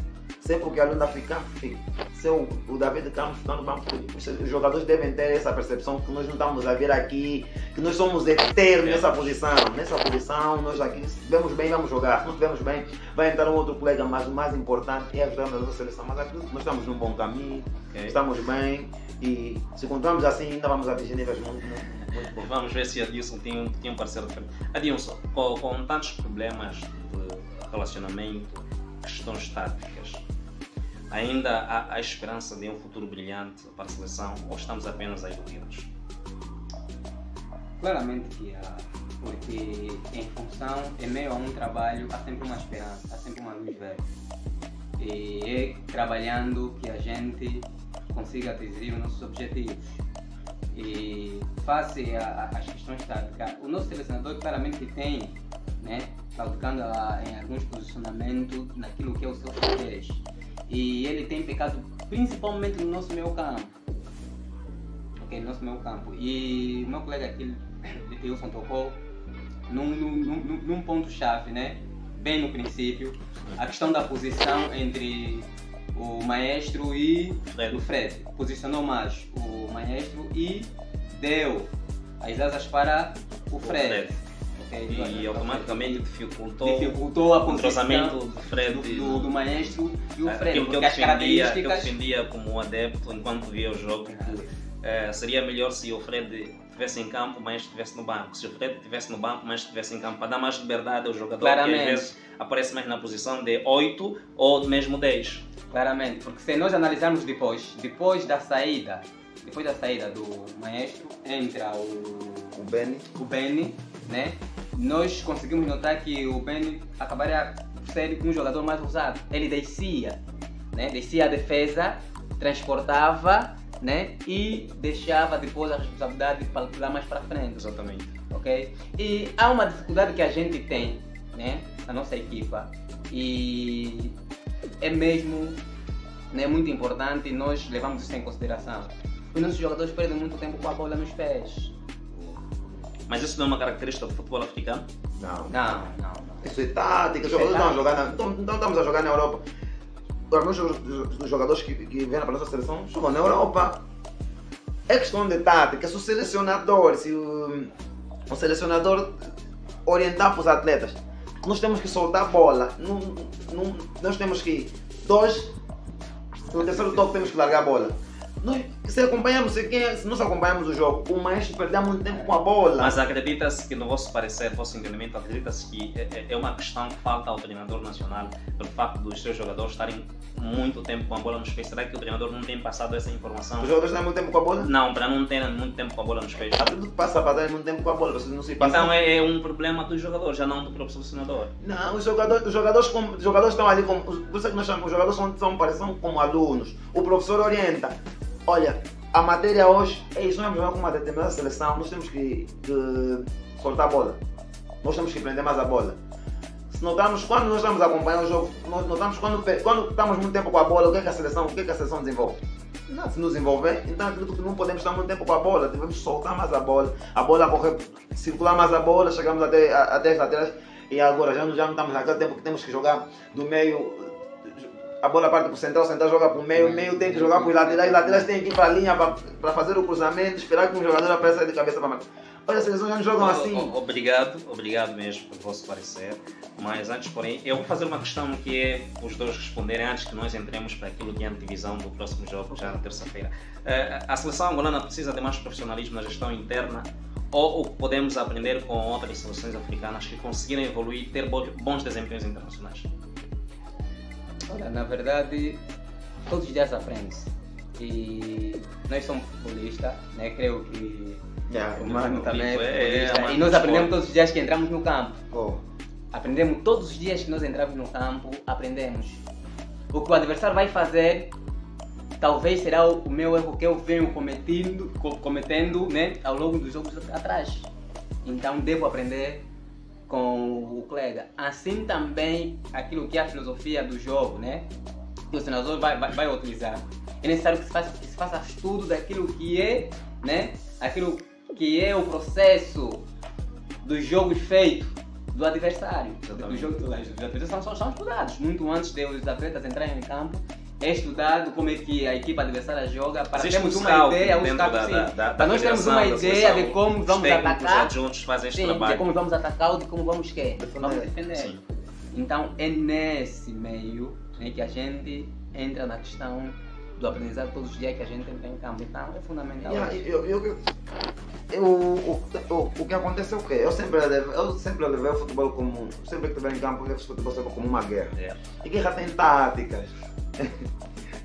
Sempre que a Lunda ficar, fica. Se o David Campos ficar no banco, fica. Os jogadores devem ter essa percepção que nós não estamos a ver aqui, que nós somos eternos nessa posição. Nessa posição, nós aqui, se estivermos bem, vamos jogar. Se não estivermos bem, vai entrar um outro colega, mas o mais importante é ajudar a nossa seleção. Mas acredito que nós estamos num bom caminho, estamos bem. E se continuarmos assim, ainda vamos atingir níveis muito bons. Vamos ver se Adilson tem um parceiro diferente. Adilson, com tantos problemas de relacionamento, questões táticas, ainda há esperança de um futuro brilhante para a seleção ou estamos apenas a iludir-nos? Claramente que há, porque em função, em meio a um trabalho, há sempre uma esperança, há sempre uma luz verde. E é trabalhando que a gente consiga atingir os nossos objetivos. E face às questões táticas, o nosso selecionador claramente tem, né, praticando em alguns posicionamentos naquilo que é o seu estratégia. E ele tem pecado principalmente no nosso meio campo. Ok, no nosso meio campo. E o meu colega aqui, Wilson, tocou num ponto-chave, né? Bem no princípio, a questão da posição entre o Maestro e o Fred. Posicionou mais o Maestro e deu as asas para o Fred. Okay, e automaticamente dificultou a o entrosamento do Fred do Maestro e o Fred. Aquilo que eu defendia como adepto enquanto via o jogo, que seria melhor se o Fred estivesse em campo, o Maestro estivesse no banco. Se o Fred estivesse no banco, o Maestro estivesse em campo, para dar mais liberdade ao jogador, claramente, que às vezes aparece mais na posição de 8 ou mesmo 10. Claramente, porque se nós analisarmos depois da saída do Maestro, entra o Benny, né? Nós conseguimos notar que o Benny acabaria por ser um jogador mais usado. Ele descia, né? Descia a defesa, transportava, né? E deixava depois a responsabilidade para lá mais para frente. Exatamente. Ok? E há uma dificuldade que a gente tem, né? Na nossa equipa, e é mesmo, né, muito importante e nós levamos isso em consideração. Os nossos jogadores perdem muito tempo com a bola nos pés. Mas isso não é uma característica do futebol africano? Não. Isso é tática, os jogadores não estamos a jogar na Europa. Os jogadores que vêm para a nossa seleção jogam na Europa. É questão de tática. Se o selecionador orientar para os atletas, nós temos que soltar a bola. Nós temos que no terceiro toque temos que largar a bola. Se nós acompanhamos o jogo, o Maestro perdeu muito tempo com a bola. Mas acredita-se que, no vosso parecer, vosso entendimento, acredita-se que é uma questão que falta ao treinador nacional pelo facto dos seus jogadores estarem muito tempo com a bola nos pés? Será que o treinador não tem passado essa informação? Os jogadores têm muito tempo com a bola? Não, para não terem muito tempo com a bola nos pés. Tudo que passa para dar muito tempo com a bola, vocês não se passam. Então é um problema dos jogadores, já não do próprio selecionador. Não, os jogadores estão ali como. Por isso é que nós chamamos, os jogadores parecem como alunos. O professor orienta. Olha, a matéria hoje é isso, nós vamos jogar com uma determinada seleção, nós temos que soltar a bola. Nós temos que prender mais a bola. Se notamos, quando nós estamos a acompanhar o jogo, nós notamos quando estamos muito tempo com a bola, o que é que a seleção desenvolve? Não, se nos desenvolver, então acredito que não podemos estar muito tempo com a bola, devemos soltar mais a bola correr, circular mais a bola, chegamos até as laterais e agora já não estamos naquele tempo que temos que jogar do meio. A bola parte para o central joga para o meio, o meio tem que jogar para os laterais têm que ir para a linha para fazer o cruzamento, esperar que um jogador apareça de cabeça para marcar. Olha, as seleções já não jogam assim. Obrigado mesmo pelo vosso parecer, mas antes, porém, eu vou fazer uma questão que é os dois responderem antes que nós entremos para aquilo que é a divisão do próximo jogo, já na terça-feira. A seleção angolana precisa de mais profissionalismo na gestão interna ou podemos aprender com outras seleções africanas que conseguiram evoluir e ter bons desempenhos internacionais? Olha, na verdade, todos os dias aprende-se. E nós somos futebolistas, né? Creio que o Mano também é futebolista. E nós aprendemos todos os dias que entramos no campo. Aprendemos todos os dias que nós entramos no campo, aprendemos. O que o adversário vai fazer, talvez será o meu erro que eu venho cometendo, né? Ao longo dos jogos atrás. Então devo aprender com o colega. Assim também aquilo que é a filosofia do jogo, né? Que o treinador vai utilizar. É necessário que se faça estudo daquilo que é, né? Aquilo que é o processo dos jogos feitos do adversário. Os adversários são estudados muito antes de os atletas entrarem em campo. É estudado como é que a equipa adversária joga para termos uma ideia, para nós termos uma ideia de como vamos atacar, de como vamos atacar ou de como vamos defender. Sim. Então é nesse meio, né, que a gente entra na questão do aprendizado todos os dias que a gente entra em campo. Então é fundamental. O que acontece é o quê? Eu sempre levei o futebol como, sempre que estiver em campo, eu levo o futebol sempre como uma guerra. E guerra tem táticas.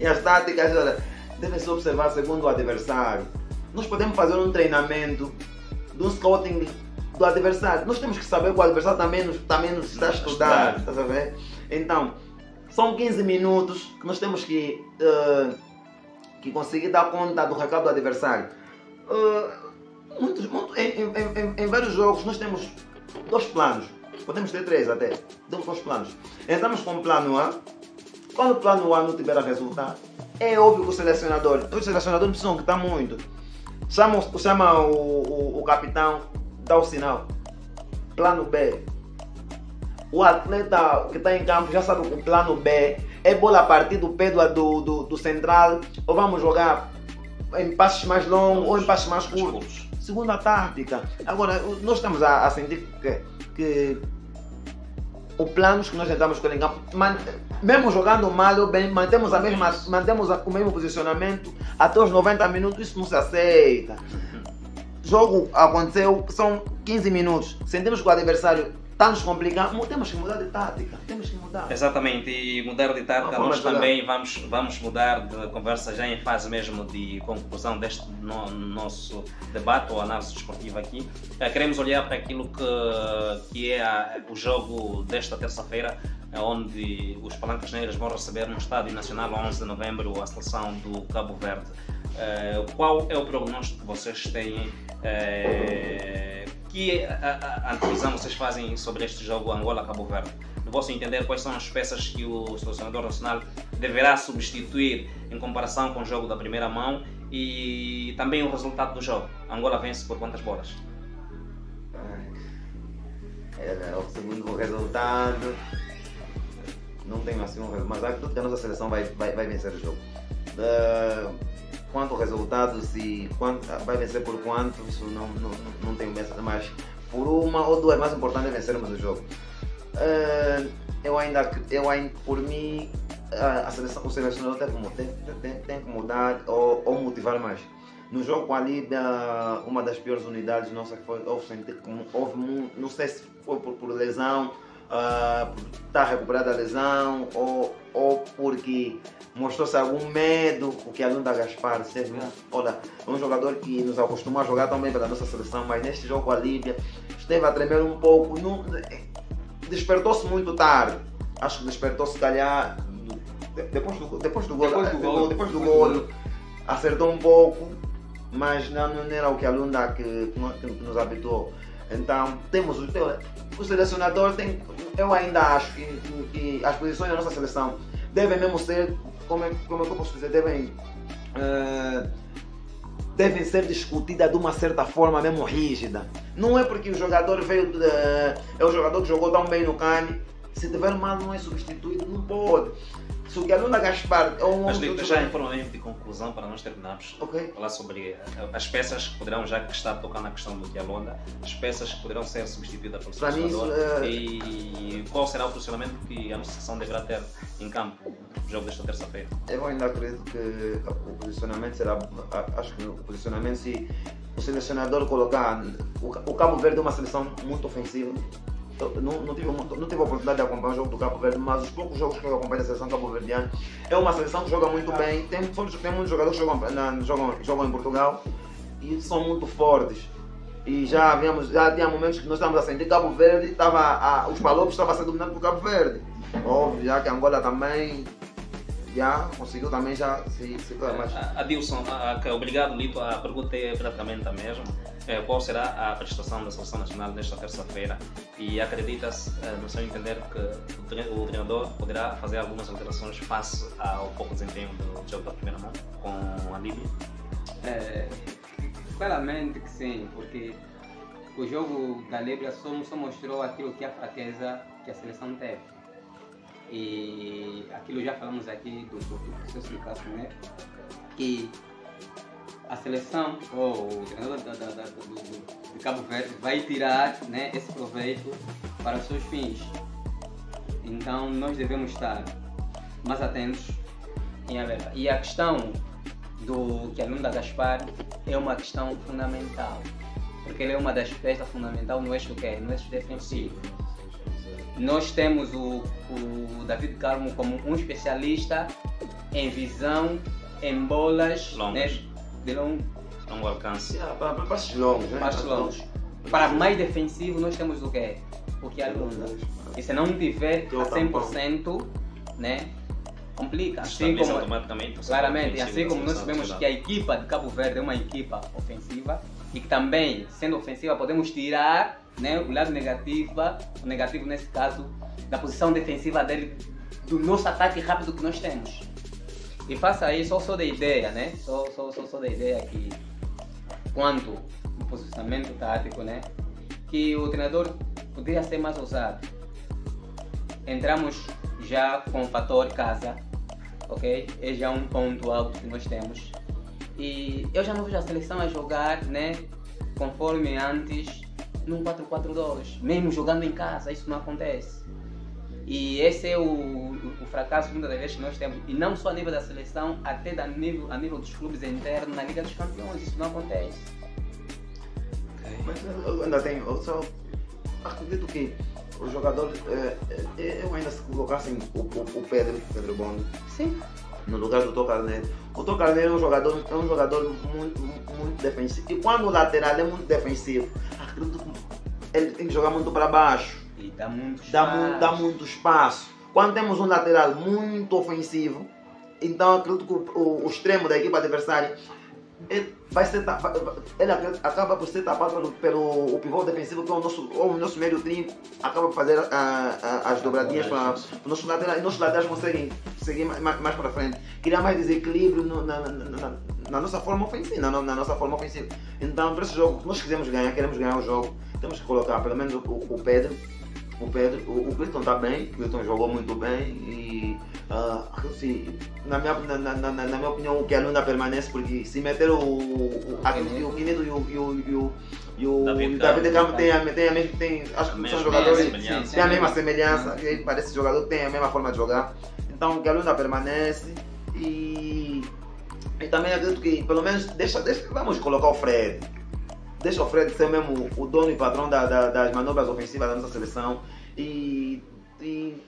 E as táticas, olha, devem se observar segundo o adversário. Nós podemos fazer um treinamento, um scouting do adversário. Nós temos que saber que o adversário também nos está a estudar, está a ver? Então, São 15 minutos que nós temos que conseguir dar conta do recado do adversário. Em vários jogos nós temos 2 planos, podemos ter 3 até, temos 2 planos. Entramos com o plano A, quando o plano A não tiver a resultado, é óbvio que os selecionadores precisam gritar muito. Chama o capitão, dá o sinal. Plano B. O atleta que está em campo já sabe que o plano B é bola a partir do pé do central, ou vamos jogar em passos mais longos ou em passos mais curtos. Segunda tática. Agora, nós estamos a sentir que o plano que nós tentamos com ele em campo, mesmo jogando mal ou bem, mantemos o mesmo posicionamento até os 90 minutos, isso não se aceita. O jogo aconteceu, são 15 minutos, sentimos que o adversário está nos complicando, temos que mudar de tática, temos que mudar. Exatamente, e mudar de tática, nós também vamos mudar de conversa já em fase mesmo de conclusão deste nosso debate ou análise desportiva aqui. Queremos olhar para aquilo que é o jogo desta terça-feira, onde os Palancas Negras vão receber no Estádio Nacional 11 de novembro a seleção do Cabo Verde. Qual é o prognóstico que vocês têm? Que antevisão vocês fazem sobre este jogo Angola-Cabo Verde? No vosso entender, quais são as peças que o selecionador nacional deverá substituir em comparação com o jogo da primeira mão e também o resultado do jogo? Angola vence por quantas bolas? O segundo resultado, não tenho assim um resultado, mas acredito que a nossa seleção vai vencer o jogo. Quanto ao resultado, vai vencer por quanto, isso não tenho pensado, mas por 1 ou 2, mais importante é vencermos o jogo. Por mim, o selecionador tem que mudar ou motivar mais. No jogo com a Líbia, uma das piores unidades nossas houve, não sei se foi por lesão, por estar recuperada a lesão ou porque mostrou-se algum medo, o que Alunda Gaspar olha, é um jogador que nos acostumou a jogar também pela nossa seleção, mas neste jogo com a Líbia esteve a tremer um pouco, despertou-se muito tarde, acho que despertou-se se calhar depois do gol, acertou um pouco, mas não era o que Alunda que nos habituou. Então o selecionador eu ainda acho que as posições da nossa seleção devem mesmo ser, como é que eu posso dizer, devem ser discutidas de uma certa forma mesmo rígida. Não é porque o jogador é o jogador que jogou tão bem no CAN, se tiver mal não é substituído, não pode. Se o que Alunda Gaspar é um mas já em forma de conclusão, para nós terminarmos, okay, falar sobre as peças que poderão, já que está tocando na questão do Alunda, as peças que poderão ser substituídas pelo selecionador e qual será o posicionamento que a nossa seleção deverá ter em campo no jogo desta terça-feira? Eu ainda acredito que o posicionamento será, acho que o posicionamento, se o selecionador colocar, o Cabo Verde é uma seleção muito ofensiva. Não tive a oportunidade de acompanhar o jogo do Cabo Verde, mas os poucos jogos que eu acompanho da seleção cabo-verdiana, é uma seleção que joga muito bem. Tem muitos jogadores que jogam em Portugal e são muito fortes. E já tinha momentos que nós estávamos a sentir Cabo Verde, os Palopes estavam a ser dominados por Cabo Verde. Óbvio, já que Angola também já conseguiu também já se mais. Adilson, obrigado Lito, a pergunta é praticamente a mesma. Qual será a prestação da Seleção Nacional nesta terça-feira? E acredita-se, no seu entender, que o treinador poderá fazer algumas alterações face ao pouco desempenho do jogo da primeira mão com a Líbia? Claramente que sim, porque o jogo da Líbia só mostrou aquilo que a fraqueza que a seleção teve. E aquilo já falamos aqui do processo de Castro, né? Que a seleção ou o treinador de Cabo Verde vai tirar, né, esse proveito para os seus fins. Então nós devemos estar mais atentos em alerta. E a questão do que Alunda Gaspar é uma questão fundamental, porque ele é uma das peças fundamentais no eixo no eixo defensivo. Nós temos o David Carmo como um especialista em visão, em bolas longas, né, de longo alcance. Para passos longos, né? Passos longos. Para mais defensivo nós temos o que? O que Alunda. E se não tiver a 100%, né, complica. Assim Estabelece como, automaticamente o setor claramente, ofensivo assim da como nós seleção sabemos nacional. que a equipa de Cabo Verde é uma equipa ofensiva e que também, sendo ofensiva, podemos tirar, né, o lado negativo, o negativo nesse caso, da posição defensiva dele, do nosso ataque rápido que nós temos. E faça aí, só da ideia, né? Só da ideia que, quanto ao posicionamento tático, né? Que o treinador poderia ser mais ousado. Entramos já com o fator casa, ok? É já um ponto alto que nós temos. E eu já não vejo a seleção a jogar, né? Conforme antes, num 4-4-2. Mesmo jogando em casa, isso não acontece. E esse é o fracasso muitas das vezes que nós temos. E não só a nível da seleção, até a nível dos clubes internos, na Liga dos Campeões, isso não acontece. Mas eu ainda tenho, eu só acredito que o jogador, eu ainda se colocasse o Pedro Bondo Sim. no lugar do Tó Carneiro. O Tó Carneiro é um jogador muito defensivo. E quando o lateral é muito defensivo, acredito que ele tem que jogar muito para baixo. E dá muito Dá muito espaço. Quando temos um lateral muito ofensivo, então acredito que o extremo da equipa adversária ele acaba por ser tapado pelo pivô defensivo, que é o nosso meio trinco, acaba por fazer as dobradinhas para o nosso lateral, e nossos laterais conseguem seguir mais para frente, criar mais desequilíbrio na nossa forma ofensiva. Então, para esse jogo, nós queremos ganhar o jogo, temos que colocar pelo menos o Pedro. O Cleiton está bem, o Cleiton jogou muito bem e assim, na minha opinião o Kialuna permanece, porque se meter o Quinedo e o David Campo acho que são jogadores que têm a mesma semelhança, que parece jogador que tem a mesma forma de jogar. Então o Kialuna permanece e também acredito que pelo menos vamos colocar o Fred. Deixa o Fred ser mesmo o dono e patrão das manobras ofensivas da nossa seleção. E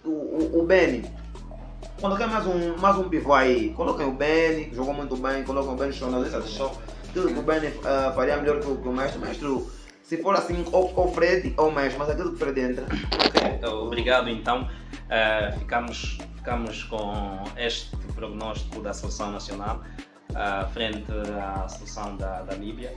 o Benny, coloquem mais um pivô aí. Coloquem o Benny, que jogou muito bem. Coloquem o Benny jornalista de show. Tudo que o Benny faria melhor que o Maestro. Maestro, se for assim, ou o Fred ou o Maestro, mas aquilo que o Fred entra. Okay. Obrigado, então. Ficamos com este prognóstico da seleção nacional frente à seleção da Líbia.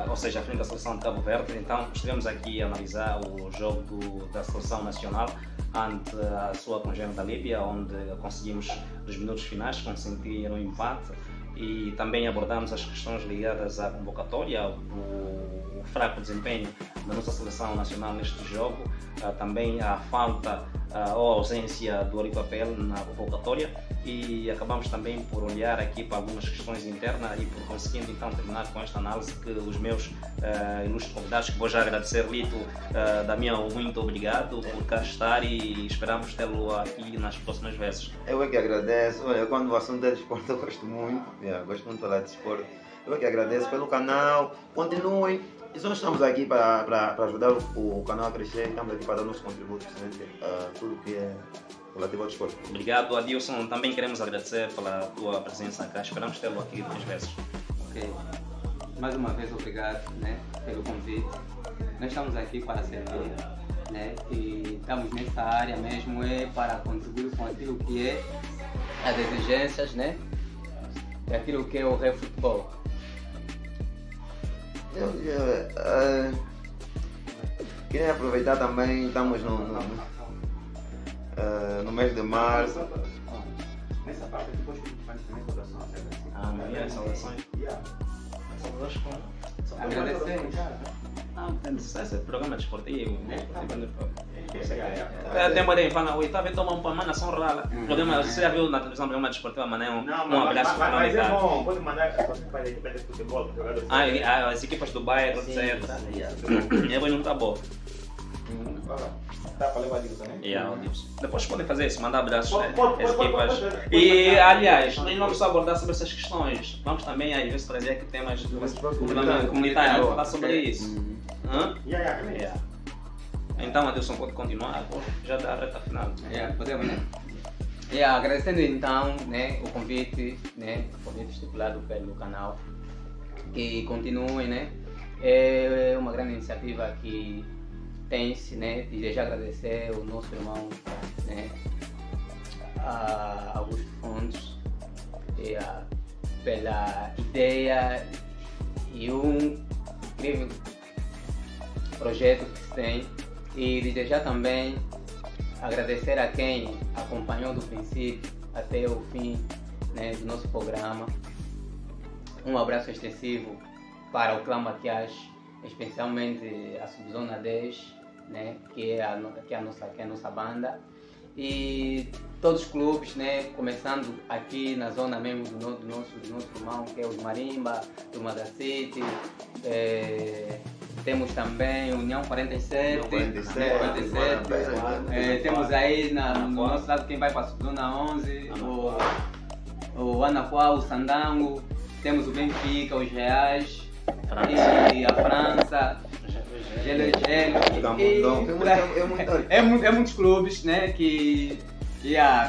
Ou seja, frente à seleção de Cabo Verde. Então estivemos aqui a analisar o jogo da seleção nacional ante a sua congênere da Líbia, onde conseguimos nos minutos finais consentir um empate, e também abordamos as questões ligadas à convocatória, o fraco desempenho da nossa seleção nacional neste jogo, também a falta ou a ausência do Ari Papel na convocatória, e acabamos também por olhar aqui para algumas questões internas e por conseguindo então terminar com esta análise que os meus ilustres convidados, que vou já agradecer, Lito, Damião, muito obrigado por cá estar, e esperamos tê-lo aqui nas próximas vezes. Eu é que agradeço. Olha, quando o assunto é desporto eu gosto muito, gosto muito de falar de desporto. Eu é que agradeço pelo canal, continuem. E nós estamos aqui para ajudar o canal a crescer, estamos aqui para dar o nosso contributo, tudo que é relativo ao desporto. Obrigado, Adilson. Também queremos agradecer pela tua presença cá. Esperamos tê-lo aqui mais vezes. Ok. Mais uma vez, obrigado, né, pelo convite. Nós estamos aqui para servir, né, e estamos nessa área mesmo para contribuir com aquilo que é as exigências, né, e aquilo que é o futebol. Queria aproveitar também, estamos no mês de março. Nessa parte depois que faz também saudação à seleção. Amanhã, saudações. Saudações com... Agradecer. Esse programa desportivo. Tempo de falar, oi, estava a tomar um pão, mas nação rala. Programa, você já viu na televisão, programa desportivo, mas um abraço para mas é bom, pode mandar as para a equipe de futebol, jogadores. As equipas do bairro, etc. É bom, não está bom. Tá para levar disso também? Depois podem fazer isso, mandar abraços às Pode. equipas. E, aliás, nós vamos só abordar sobre essas questões. Vamos também, às vezes, trazer aqui temas do comunitário, vamos falar sobre isso. Então, Adilson, pode continuar, já dá a reta final. Podemos, né? Agradecendo então, né, o convite, né, estipulado pelo canal, que continuem, né? É uma grande iniciativa que tem-se, né? E já agradecer o nosso irmão, né, a Augusto Fontes pela ideia e um incrível projeto que se tem, e desejar também agradecer a quem acompanhou do princípio até o fim, né, do nosso programa. Um abraço extensivo para o Clã Matias, especialmente a Subzona 10, né, que é a nossa banda, e todos os clubes, né, começando aqui na zona mesmo do nosso irmão, que é os Marimba, Turma da City. Temos também União 47, temos aí no nosso lado quem vai para a Subzona 11, o Anaquá, o Sandango, temos o Benfica, os Reais, e a França, Gelo, é muitos clubes, né, que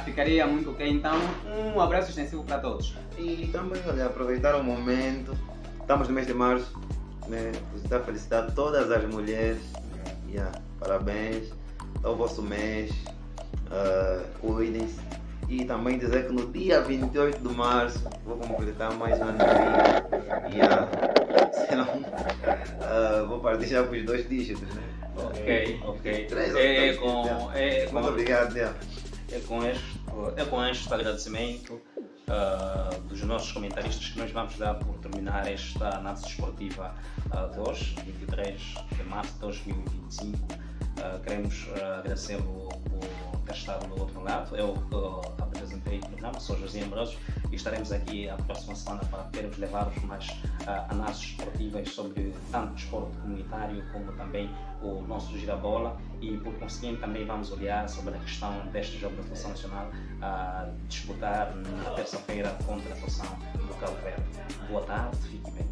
ficaria muito ok. Então, um abraço extensivo para todos. E também, olha, aproveitar o momento, estamos no mês de março, né, felicitar todas as mulheres, parabéns, é o vosso mês, cuidem-se. E também dizer que no dia 28 de março vou completar mais um ano de vida. Senão vou partir já com os 2 dígitos, né? Ok. 3 muito obrigado, É com este agradecimento dos nossos comentaristas que nós vamos dar por terminar esta análise desportiva de hoje, 23 de março de 2025. Queremos agradecê-lo por ter estado do outro lado. Eu apresentei o programa, sou José Ambrosio, e estaremos aqui a próxima semana para podermos levar-vos mais análises esportivas sobre tanto desporto comunitário como também o nosso girabola, e por conseguinte também vamos olhar sobre a questão deste jogo da Seleção Nacional a disputar na terça-feira contra a seleção do Cabo Verde. Boa tarde, fique bem.